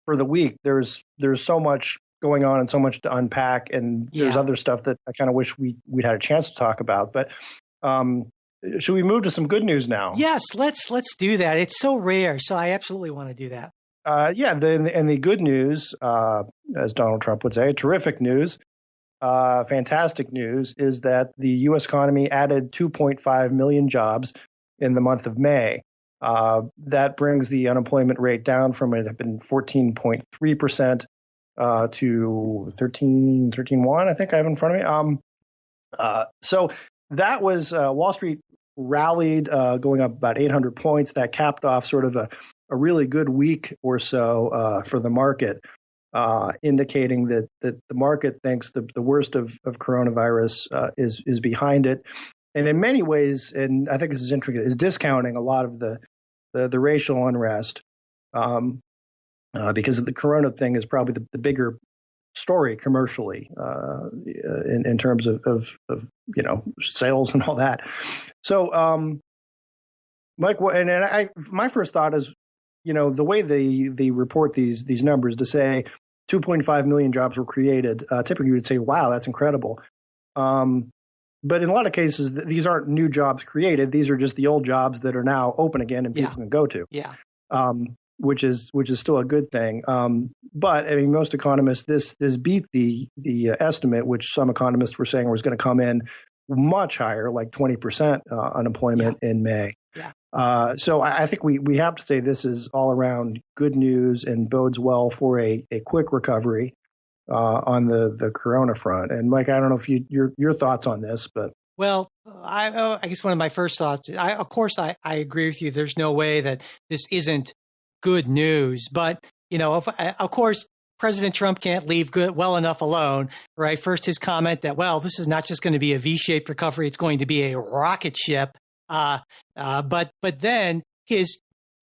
Speaker 4: for the week, there's so much going on and so much to unpack, and there's other stuff that I kind of wish we'd had a chance to talk about. But should we move to some good news now?
Speaker 3: Yes, let's do that. It's so rare, so I absolutely want to do that.
Speaker 4: The good news, as Donald Trump would say, terrific news. Fantastic news is that the U.S. economy added 2.5 million jobs in the month of May. That brings the unemployment rate down from it had been 14.3% to 13.1, I think I have in front of me. So that was Wall Street rallied, going up about 800 points. That capped off sort of a really good week or so for the market. Indicating that the market thinks the worst of coronavirus is behind it, and in many ways, and I think this is intricate, is discounting a lot of the racial unrest, because the corona thing is probably the bigger story commercially in terms of sales and all that. So, Mike, my first thought is, the way they report these numbers to say 2.5 million jobs were created, typically you would say, wow, that's incredible. But in a lot of cases, these aren't new jobs created. These are just the old jobs that are now open again and people can go to.
Speaker 3: Yeah.
Speaker 4: Which is still a good thing. But I mean, most economists, this beat the estimate, which some economists were saying was going to come in much higher, like 20% unemployment in May.
Speaker 3: Yeah.
Speaker 4: So I think we have to say this is all around good news and bodes well for a quick recovery on the corona front. And Mike, I don't know if your thoughts on this, but.
Speaker 3: Well, I guess one of my first thoughts, of course, I agree with you. There's no way that this isn't good news. But, of course, President Trump can't leave well enough alone, right? First, his comment that, well, this is not just going to be a V-shaped recovery. It's going to be a rocket ship. But then his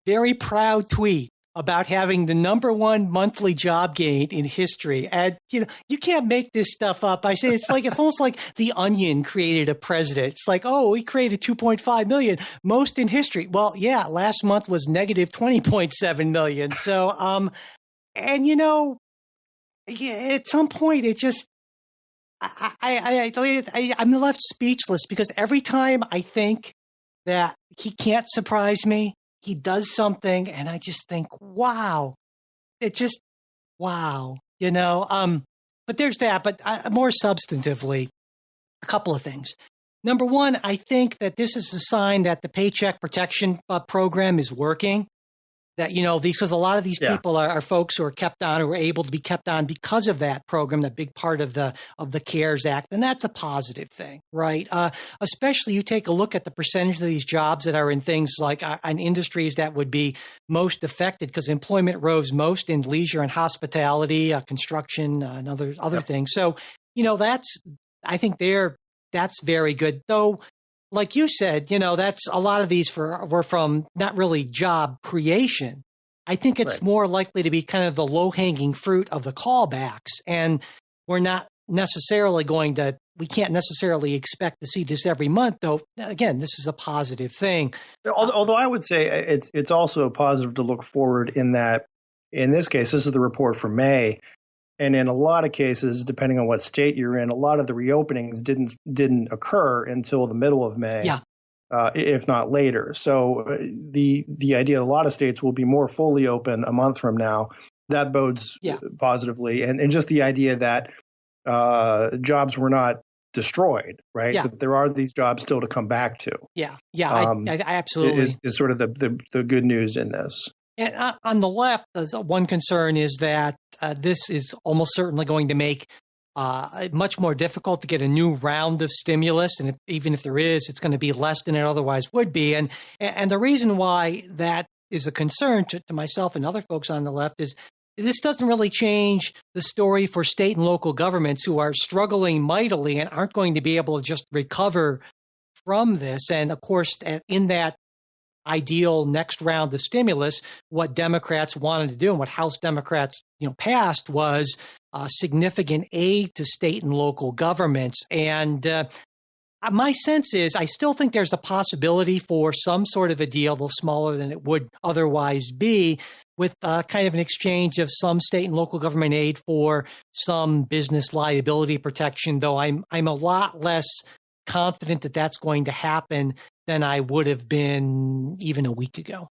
Speaker 3: very proud tweet about having the #1 monthly job gain in history. And, you can't make this stuff up. I say it's almost like The Onion created a president. It's like, oh, he created 2.5 million, most in history. Well, yeah, last month was negative 20.7 million. So, and at some point it just, I'm left speechless because every time I think that he can't surprise me, he does something, and I just think, wow, wow, but there's that. But more substantively, a couple of things. Number one, I think that this is a sign that the Paycheck Protection Program is working. That, because a lot of these people are folks who are kept on, or were able to be kept on because of that program, that big part of the CARES Act. And that's a positive thing, right? Especially you take a look at the percentage of these jobs that are in things like in industries that would be most affected, because employment rose most in leisure and hospitality, construction, and other things. So, I think that's very good. Though, like you said, that's a lot of these were from not really job creation. I think it's more likely to be kind of the low-hanging fruit of the callbacks. And we're not necessarily we can't necessarily expect to see this every month, though. Again, this is a positive thing.
Speaker 4: Although I would say it's also positive to look forward in that, in this case, this is the report for May. And in a lot of cases, depending on what state you're in, a lot of the reopenings didn't occur until the middle of May, if not later. So the idea a lot of states will be more fully open a month from now, that bodes positively. And just the idea that jobs were not destroyed, right?
Speaker 3: Yeah.
Speaker 4: That there are these jobs still to come back to.
Speaker 3: I absolutely
Speaker 4: is sort of the good news in this.
Speaker 3: And on the left, one concern is that this is almost certainly going to make it much more difficult to get a new round of stimulus. And even if there is, it's going to be less than it otherwise would be. And the reason why that is a concern to myself and other folks on the left is this doesn't really change the story for state and local governments who are struggling mightily and aren't going to be able to just recover from this. And of course, in that ideal next round of stimulus, what Democrats wanted to do and what House Democrats passed was significant aid to state and local governments. And my sense is I still think there's a possibility for some sort of a deal, though smaller than it would otherwise be, with kind of an exchange of some state and local government aid for some business liability protection, though I'm a lot less confident that that's going to happen than I would have been even a week ago.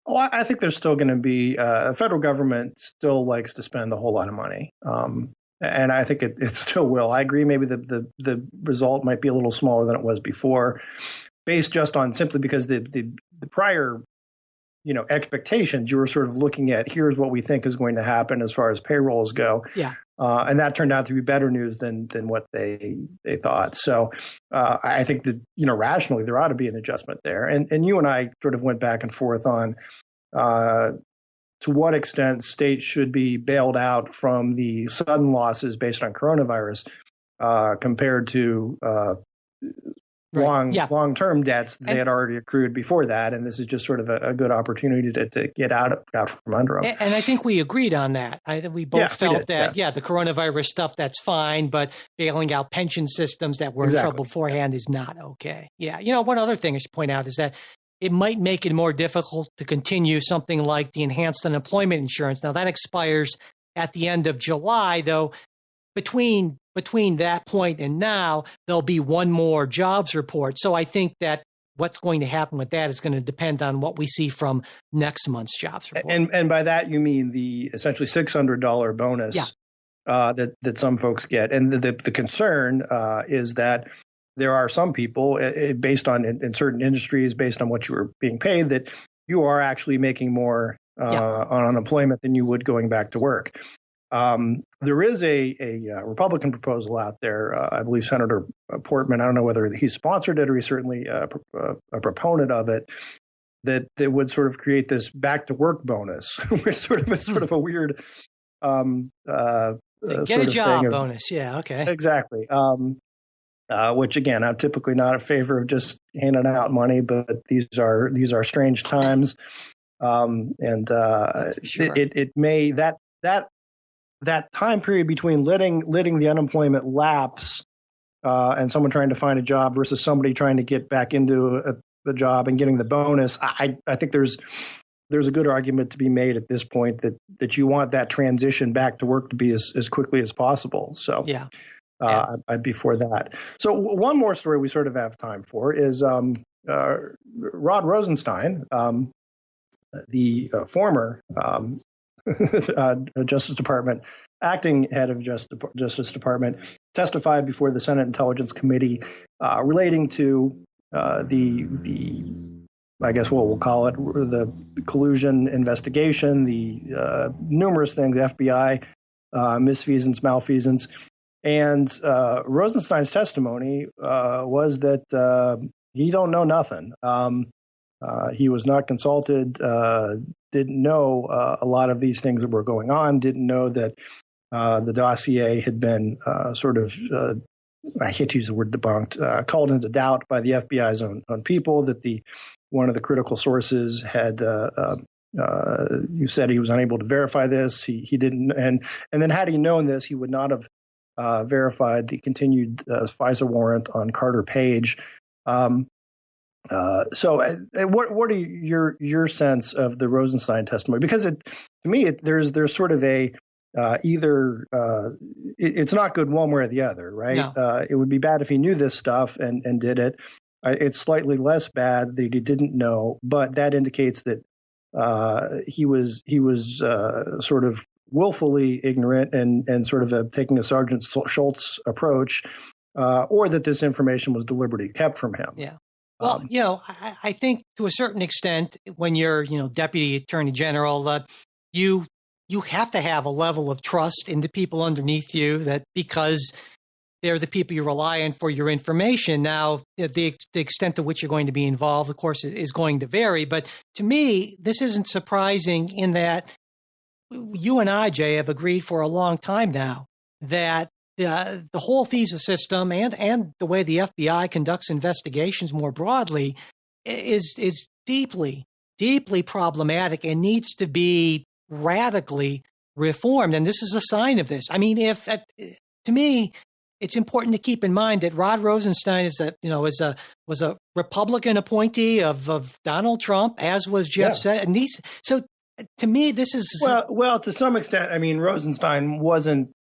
Speaker 4: Well, I think there's still going to be the federal government still likes to spend a whole lot of money. And I think it still will. I agree. Maybe the result might be a little smaller than it was before, based just on simply because the prior, expectations, you were sort of looking at, here's what we think is going to happen as far as payrolls go.
Speaker 3: Yeah.
Speaker 4: And that turned out to be better news than what they thought. So I think that, rationally, there ought to be an adjustment there. And you and I sort of went back and forth on to what extent states should be bailed out from the sudden losses based on coronavirus compared to long-term debts they had already accrued before that. And this is just sort of a good opportunity to get out from under them.
Speaker 3: And I think we agreed on that. We both felt that, the coronavirus stuff, that's fine, but bailing out pension systems that were in trouble beforehand is not okay. Yeah. One other thing I should point out is that it might make it more difficult to continue something like the enhanced unemployment insurance. Now, that expires at the end of July, though. Between that point and now, there'll be one more jobs report. So I think that what's going to happen with that is going to depend on what we see from next month's jobs report. And
Speaker 4: by that, you mean the essentially $600 bonus that some folks get. And the concern is that there are some people, based on in certain industries, based on what you were being paid, that you are actually making more on unemployment than you would going back to work. There is a Republican proposal out there. I believe Senator Portman, I don't know whether he sponsored it or he's certainly a proponent of it, that would sort of create this back to work bonus, which sort of a weird
Speaker 3: get a job bonus. Yeah. Okay.
Speaker 4: Exactly. Which again, I'm typically not in favor of just handing out money, but these are strange times.
Speaker 3: Sure.
Speaker 4: It may that time period between letting the unemployment lapse and someone trying to find a job versus somebody trying to get back into a job and getting the bonus. I think there's a good argument to be made at this point that you want that transition back to work to be as quickly as possible. So
Speaker 3: Yeah.
Speaker 4: I'd be for that. So one more story we sort of have time for is Rod Rosenstein, the former Justice Department acting head of Justice Department, testified before the Senate Intelligence Committee relating to the I guess what we'll call it, the collusion investigation, the numerous things, the FBI misfeasance, malfeasance. And Rosenstein's testimony was that he don't know nothing. He was not consulted, didn't know a lot of these things that were going on, didn't know that the dossier had been sort of, I hate to use the word debunked, called into doubt by the FBI's own people, that one of the critical sources had you said he was unable to verify this. He didn't, and then had he known this, he would not have verified the continued FISA warrant on Carter Page. So, what are your sense of the Rosenstein testimony? Because to me, there's sort of a either it's not good one way or the other, right?
Speaker 3: No.
Speaker 4: It would be bad if he knew this stuff and did it. It's slightly less bad that he didn't know, but that indicates that he was sort of willfully ignorant and sort of taking a Sergeant Schultz approach, or that this information was deliberately kept from him.
Speaker 3: Yeah. Well, I think to a certain extent, when you're, Deputy Attorney General, you have to have a level of trust in the people underneath you, that because they're the people you rely on for your information. Now, the extent to which you're going to be involved, of course, is going to vary. But to me, this isn't surprising in that you and I, Jay, have agreed for a long time now that the whole FISA system and the way the FBI conducts investigations more broadly is deeply, deeply problematic and needs to be radically reformed. And this is a sign of this. I mean, to me, it's important to keep in mind that Rod Rosenstein was a Republican appointee of Donald Trump, as was Jeff said. And so to me, this is
Speaker 4: well, to some extent. I mean, Rosenstein wasn't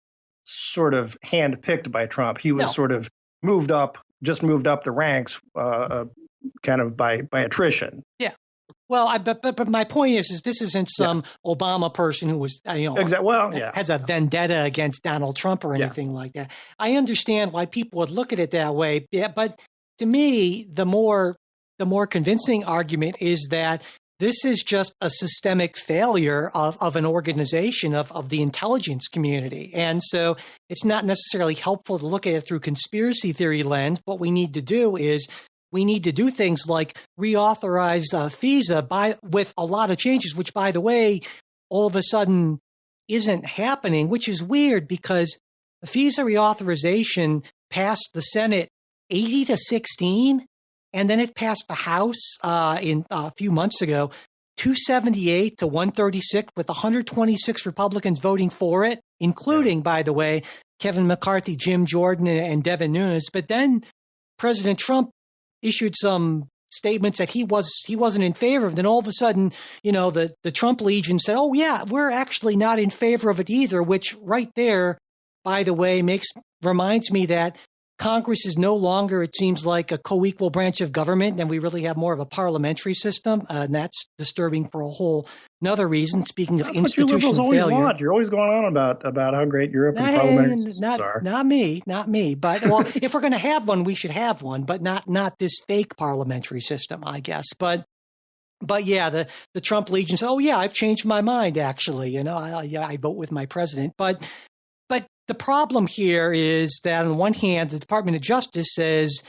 Speaker 4: sort of handpicked by Trump. He was sort of moved up the ranks, kind of by attrition.
Speaker 3: Yeah. Well, but my point is this isn't some Obama person who was, has a vendetta against Donald Trump or anything like that. I understand why people would look at it that way. Yeah, but to me, the more convincing argument is that this is just a systemic failure of an organization of the intelligence community. And so it's not necessarily helpful to look at it through conspiracy theory lens. What we need to do is we need to do things like reauthorize FISA with a lot of changes, which, by the way, all of a sudden isn't happening, which is weird because the FISA reauthorization passed the Senate 80-16, and then it passed the House in a few months ago, 278-136, with 126 Republicans voting for it, including, by the way, Kevin McCarthy, Jim Jordan, and Devin Nunes. But then President Trump issued some statements that he wasn't in favor of. Then all of a sudden, the Trump Legion said, "Oh yeah, we're actually not in favor of it either," which right there, by the way, reminds me that Congress is no longer, it seems like, a co-equal branch of government, and we really have more of a parliamentary system, and that's disturbing for a whole another reason. Speaking of institutional failure,
Speaker 4: you're always going on about how great Europe and parliamentary systems are.
Speaker 3: Not me. But if we're going to have one, we should have one, but not this fake parliamentary system, I guess. But yeah, the Trump Legion said, "Oh yeah, I've changed my mind. Actually, I vote with my president." But the problem here is that on the one hand, the Department of Justice says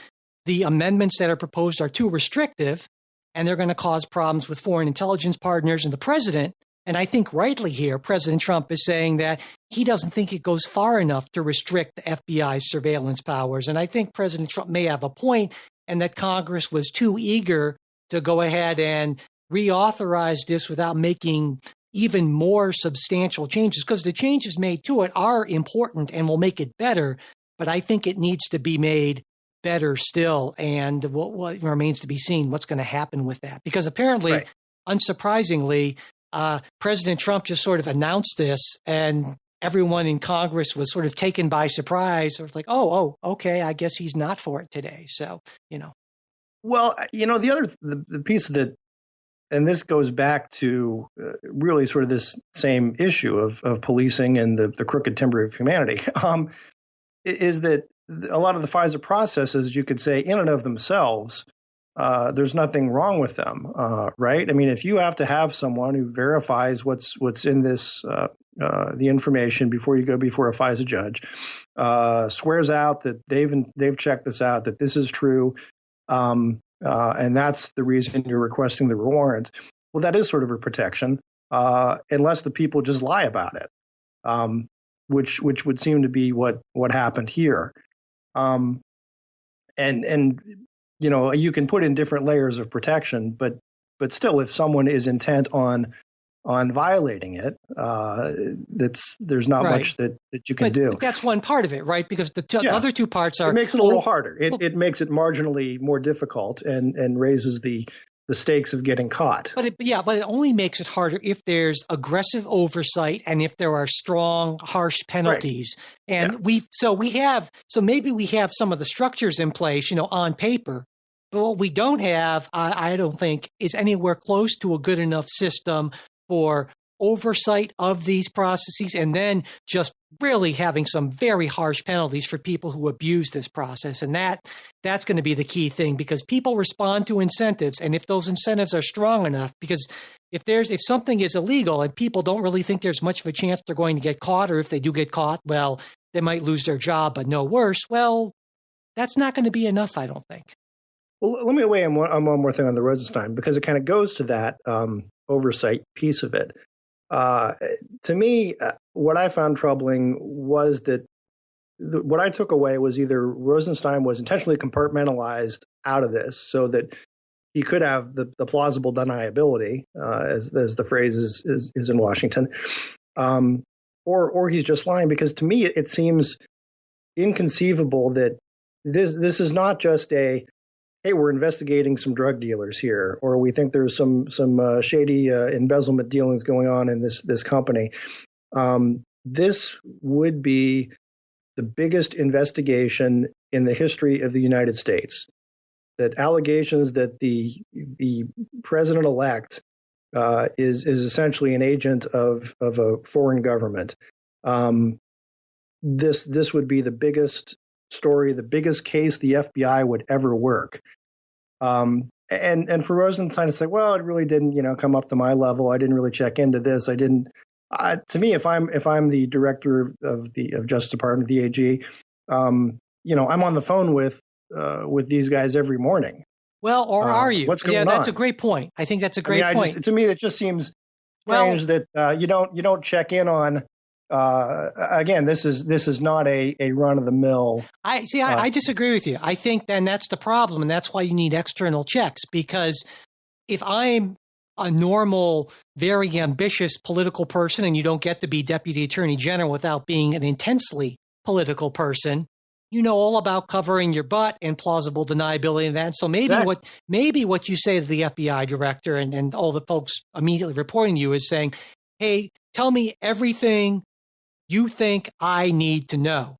Speaker 3: the amendments that are proposed are too restrictive and they're going to cause problems with foreign intelligence partners and the president. And I think rightly here, President Trump is saying that he doesn't think it goes far enough to restrict the FBI's surveillance powers. And I think President Trump may have a point, and that Congress was too eager to go ahead and reauthorize this without making even more substantial changes, because the changes made to it are important and will make it better, but I think it needs to be made better still. And what remains to be seen, what's going to happen with that. Because apparently, unsurprisingly, President Trump just sort of announced this, and everyone in Congress was sort of taken by surprise. It was like, oh, okay, I guess he's not for it today. So,
Speaker 4: Well, the piece that, and this goes back to really sort of this same issue of policing and the crooked timber of humanity, is that a lot of the FISA processes, you could say in and of themselves, there's nothing wrong with them, right? I mean, if you have to have someone who verifies what's in this, the information before you go before a FISA judge, swears out that they've checked this out, that this is true, and that's the reason you're requesting the warrant. Well, that is sort of a protection, unless the people just lie about it, which would seem to be what happened here. And you can put in different layers of protection, but still, if someone is intent on violating it, there's not much that you can do.
Speaker 3: But that's one part of it, right? Because the other two parts are.
Speaker 4: It makes it a little harder. It makes it marginally more difficult and raises the stakes of getting caught.
Speaker 3: But it only makes it harder if there's aggressive oversight and if there are strong, harsh penalties. Right. And maybe we have some of the structures in place, on paper. But what we don't have, I don't think, is anywhere close to a good enough system for oversight of these processes, and then just really having some very harsh penalties for people who abuse this process. And that's going to be the key thing, because people respond to incentives. And if those incentives are strong enough, because if something is illegal and people don't really think there's much of a chance they're going to get caught, or if they do get caught, well, they might lose their job, but no worse. Well, that's not going to be enough, I don't think.
Speaker 4: Well, let me weigh in on one more thing on the Rosenstein, because it kind of goes to that oversight piece of it. To me, what I found troubling was that what I took away was either Rosenstein was intentionally compartmentalized out of this so that he could have the plausible deniability, as the phrase is in Washington, or he's just lying. Because to me, it seems inconceivable that this is not just hey, we're investigating some drug dealers here, or we think there's some shady embezzlement dealings going on in this company. This would be the biggest investigation in the history of the United States. That allegations that the president-elect is essentially an agent of a foreign government. This would be the biggest story, the biggest case the FBI would ever work. And for Rosenstein to say, well, it really didn't, come up to my level. I didn't really check into this. I didn't. To me, if I'm the director of Justice Department, the AG, I'm on the phone with these guys every morning.
Speaker 3: Well, or are you?
Speaker 4: What's going on?
Speaker 3: Yeah, that's a great point. I think that's a great point.
Speaker 4: To me, that just seems strange that you don't check in on. Again, this is not a run of the mill.
Speaker 3: I disagree with you. I think then that's the problem, and that's why you need external checks. Because if I'm a normal, very ambitious political person, and you don't get to be Deputy Attorney General without being an intensely political person, you know all about covering your butt and plausible deniability and that. So maybe what you say to the FBI director and all the folks immediately reporting to you is saying, hey, tell me everything you think I need to know,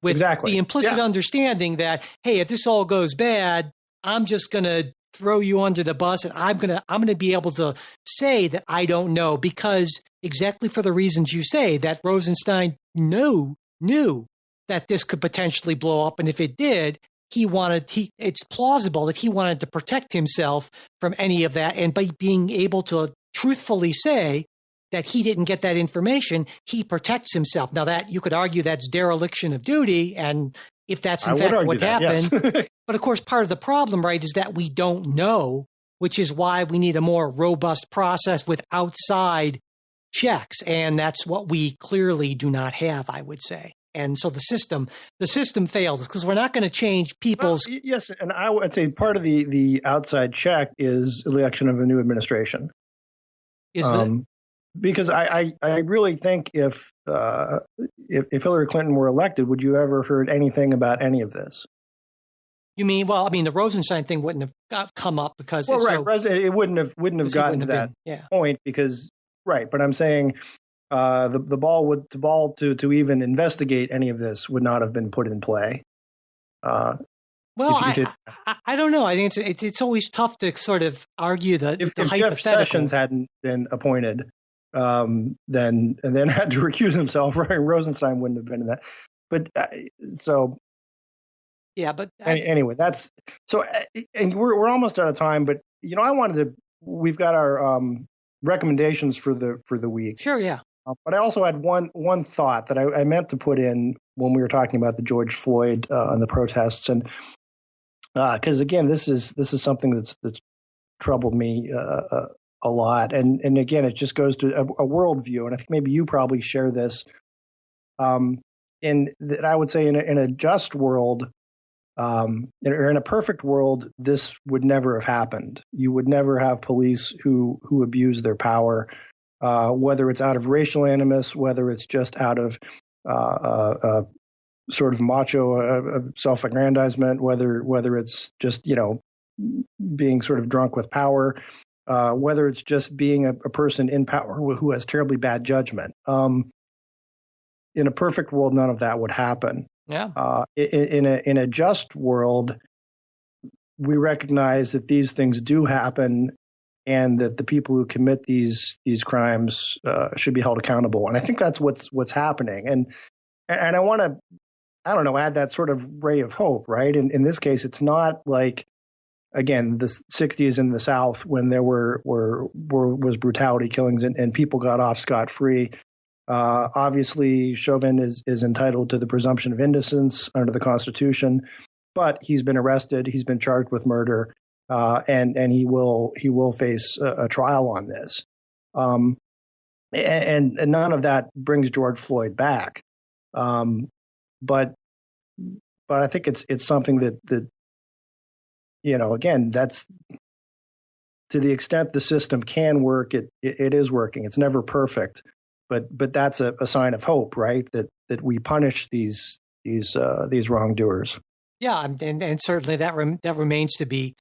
Speaker 3: with the implicit understanding that, hey, if this all goes bad, I'm just going to throw you under the bus, and I'm going to be able to say that I don't know, because exactly for the reasons you say, that Rosenstein knew that this could potentially blow up, and if it did, it's plausible that he wanted to protect himself from any of that, and by being able to truthfully say that he didn't get that information, he protects himself. Now, that you could argue that's dereliction of duty, and if that's in fact what happened. Yes. But of course, part of the problem, right, is that we don't know, which is why we need a more robust process with outside checks. And that's what we clearly do not have, I would say. And so the system failed because we're not going to change people's.
Speaker 4: Well, yes, and I would say part of the outside check is election of a new administration. Because I really think if Hillary Clinton were elected, would you ever heard anything about any of this?
Speaker 3: You mean? Well, I mean, the Rosenstein thing wouldn't have come up because
Speaker 4: it wouldn't have gotten to that point because right. But I'm saying the ball to even investigate any of this would not have been put in play.
Speaker 3: Well, I don't know. I think it's always tough to sort of argue that
Speaker 4: if Jeff Sessions hadn't been appointed, then had to recuse himself, Rosenstein wouldn't have been in that. But so.
Speaker 3: Yeah, but
Speaker 4: anyway, that's so. And we're almost out of time. But we've got our recommendations for the week.
Speaker 3: Sure, yeah.
Speaker 4: But I also had one thought that I meant to put in when we were talking about the George Floyd and the protests, and because again, this is something that's troubled me a lot, and again, it just goes to a worldview, and I think maybe you probably share this. In that, I would say in a just world. Or in a perfect world, this would never have happened. You would never have police who abuse their power, whether it's out of racial animus, whether it's just out of sort of macho self-aggrandizement, whether it's just being sort of drunk with power, whether it's just being a person in power who has terribly bad judgment. In a perfect world, none of that would happen.
Speaker 3: Yeah.
Speaker 4: In a just world, we recognize that these things do happen, and that the people who commit these crimes should be held accountable. And I think that's what's happening. And I want to, add that sort of ray of hope, right? In this case, it's not like, again, the 60s in the South when there was brutality killings and people got off scot-free. Obviously, Chauvin is entitled to the presumption of innocence under the Constitution, but he's been arrested. He's been charged with murder, and he will face a trial on this. And none of that brings George Floyd back. But I think it's something that again, that's to the extent the system can work. It is working. It's never perfect. But that's a sign of hope, right? That we punish these wrongdoers.
Speaker 3: Yeah, and certainly that remains to be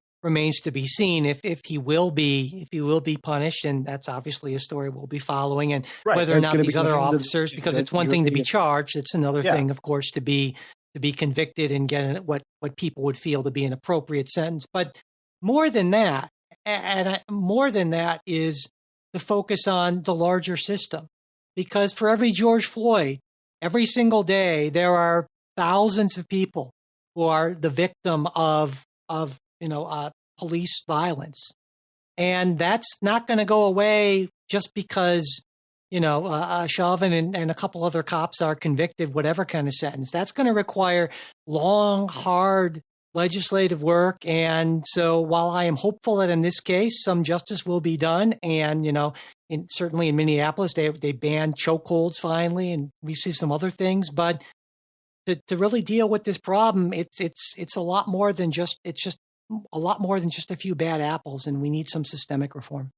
Speaker 3: seen if he will be punished, and that's obviously a story we'll be following. And whether or not these other officers, because it's one thing to be charged, it's another thing, of course, to be convicted and get what people would feel to be an appropriate sentence. But more than that, is the focus on the larger system. Because for every George Floyd, every single day, there are thousands of people who are the victim of police violence. And that's not going to go away just because, Chauvin and a couple other cops are convicted, whatever kind of sentence. That's going to require long, hard legislative work. And so while I am hopeful that in this case, some justice will be done, and, certainly in Minneapolis, they banned chokeholds finally, and we see some other things. But to really deal with this problem, it's a lot more than just a few bad apples, and we need some systemic reform.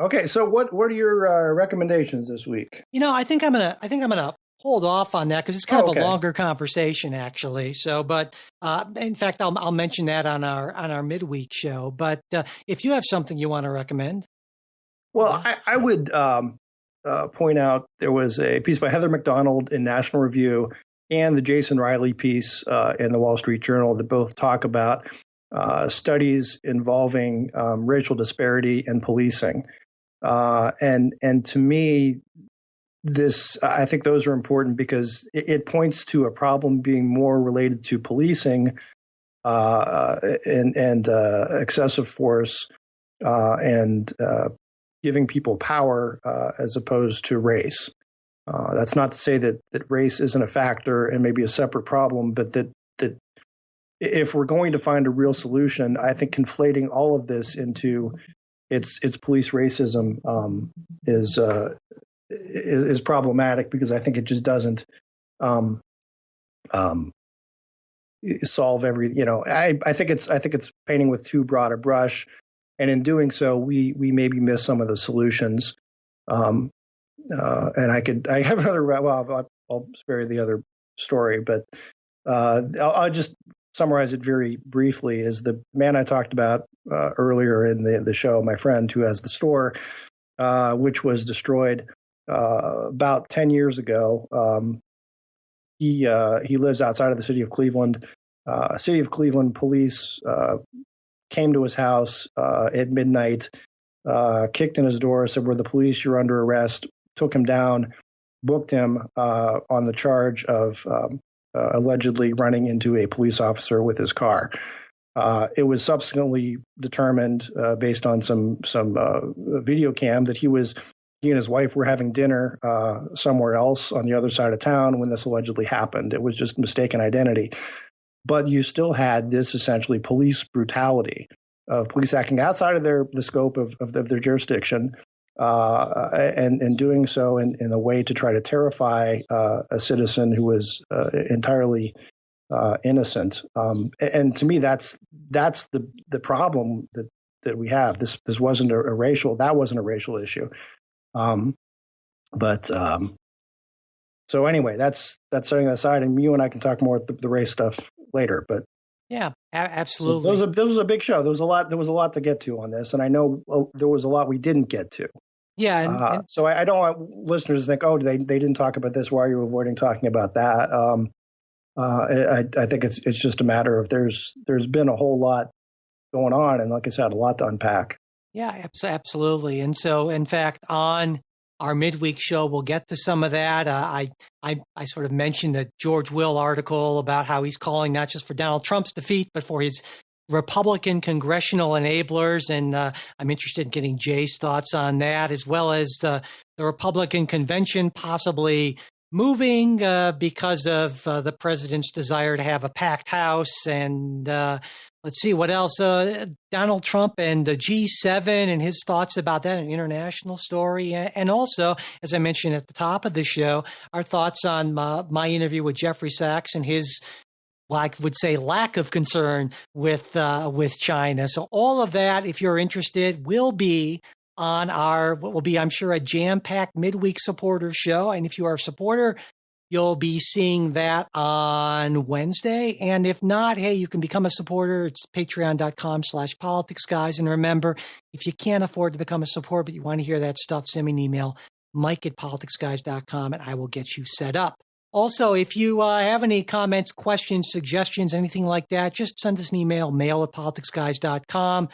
Speaker 4: Okay, so what are your recommendations this week?
Speaker 3: I think I'm gonna hold off on that because it's kind of a longer conversation, actually. So, but in fact, I'll mention that on our midweek show. But if you have something you want to recommend,
Speaker 4: well, I would point out there was a piece by Heather McDonald in National Review and the Jason Riley piece in the Wall Street Journal that both talk about studies involving racial disparity and policing. And to me, I think those are important because it points to a problem being more related to policing and excessive force and giving people power as opposed to race. That's not to say that race isn't a factor and maybe a separate problem, but that if we're going to find a real solution, I think conflating all of this into it's police racism is is problematic because I think it just doesn't solve every. I think it's painting with too broad a brush, and in doing so, we maybe miss some of the solutions. And I have another. Well, I'll spare you the other story, but I'll just summarize it very briefly. Is the man I talked about earlier in the show, my friend who has the store, which was destroyed about 10 years ago. He lives outside of the city of Cleveland. City of Cleveland police came to his house at midnight, kicked in his door, said, "We're the police. You're under arrest." Took him down, booked him on the charge of allegedly running into a police officer with his car. It was subsequently determined, based on some video cam, that he and his wife were having dinner somewhere else on the other side of town when this allegedly happened. It was just mistaken identity. But you still had this essentially police brutality of police acting outside of the scope of their jurisdiction, and doing so in a way to try to terrify a citizen who was entirely innocent. And to me, that's the problem that we have. This wasn't that wasn't a racial issue. So anyway, that's setting that aside, and you and I can talk more the race stuff later. But
Speaker 3: yeah, absolutely.
Speaker 4: So this was a big show. There was a lot to get to on this, and I know there was a lot we didn't get to.
Speaker 3: Yeah,
Speaker 4: so I don't want listeners to think, oh, they didn't talk about this. Why are you avoiding talking about that? I think it's just a matter of there's been a whole lot going on, and like I said, a lot to unpack.
Speaker 3: Yeah, absolutely. And so, in fact, on our midweek show, we'll get to some of that. I sort of mentioned the George Will article about how he's calling not just for Donald Trump's defeat, but for his Republican congressional enablers. And I'm interested in getting Jay's thoughts on that, as well as the Republican convention possibly moving because of the president's desire to have a packed house. And let's see what else. Donald Trump and the G7 and his thoughts about that, an international story. And also, as I mentioned at the top of the show, our thoughts on my interview with Jeffrey Sachs and his, well, I would say, lack of concern with China. So all of that, if you're interested, will be on what will be, I'm sure, a jam-packed midweek supporter show. And if you are a supporter, you'll be seeing that on Wednesday. And if not, hey, you can become a supporter. It's patreon.com/politicsguys. And remember, if you can't afford to become a supporter, but you want to hear that stuff, send me an email, mike@politicsguys.com, and I will get you set up. Also, if you have any comments, questions, suggestions, anything like that, just send us an email, mail@politicsguys.com.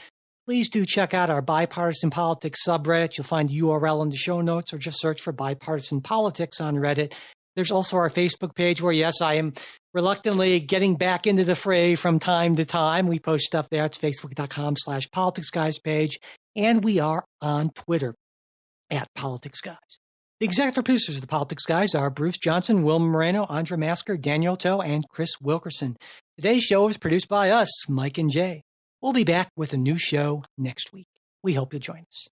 Speaker 3: Please do check out our Bipartisan Politics subreddit. You'll find the URL in the show notes, or just search for Bipartisan Politics on Reddit. There's also our Facebook page where, yes, I am reluctantly getting back into the fray from time to time. We post stuff there. It's facebook.com/politicsguys page. And we are on Twitter @politicsguys. The executive producers of the Politics Guys are Bruce Johnson, Will Moreno, Andra Masker, Daniel Toe, and Chris Wilkerson. Today's show is produced by us, Mike and Jay. We'll be back with a new show next week. We hope you'll join us.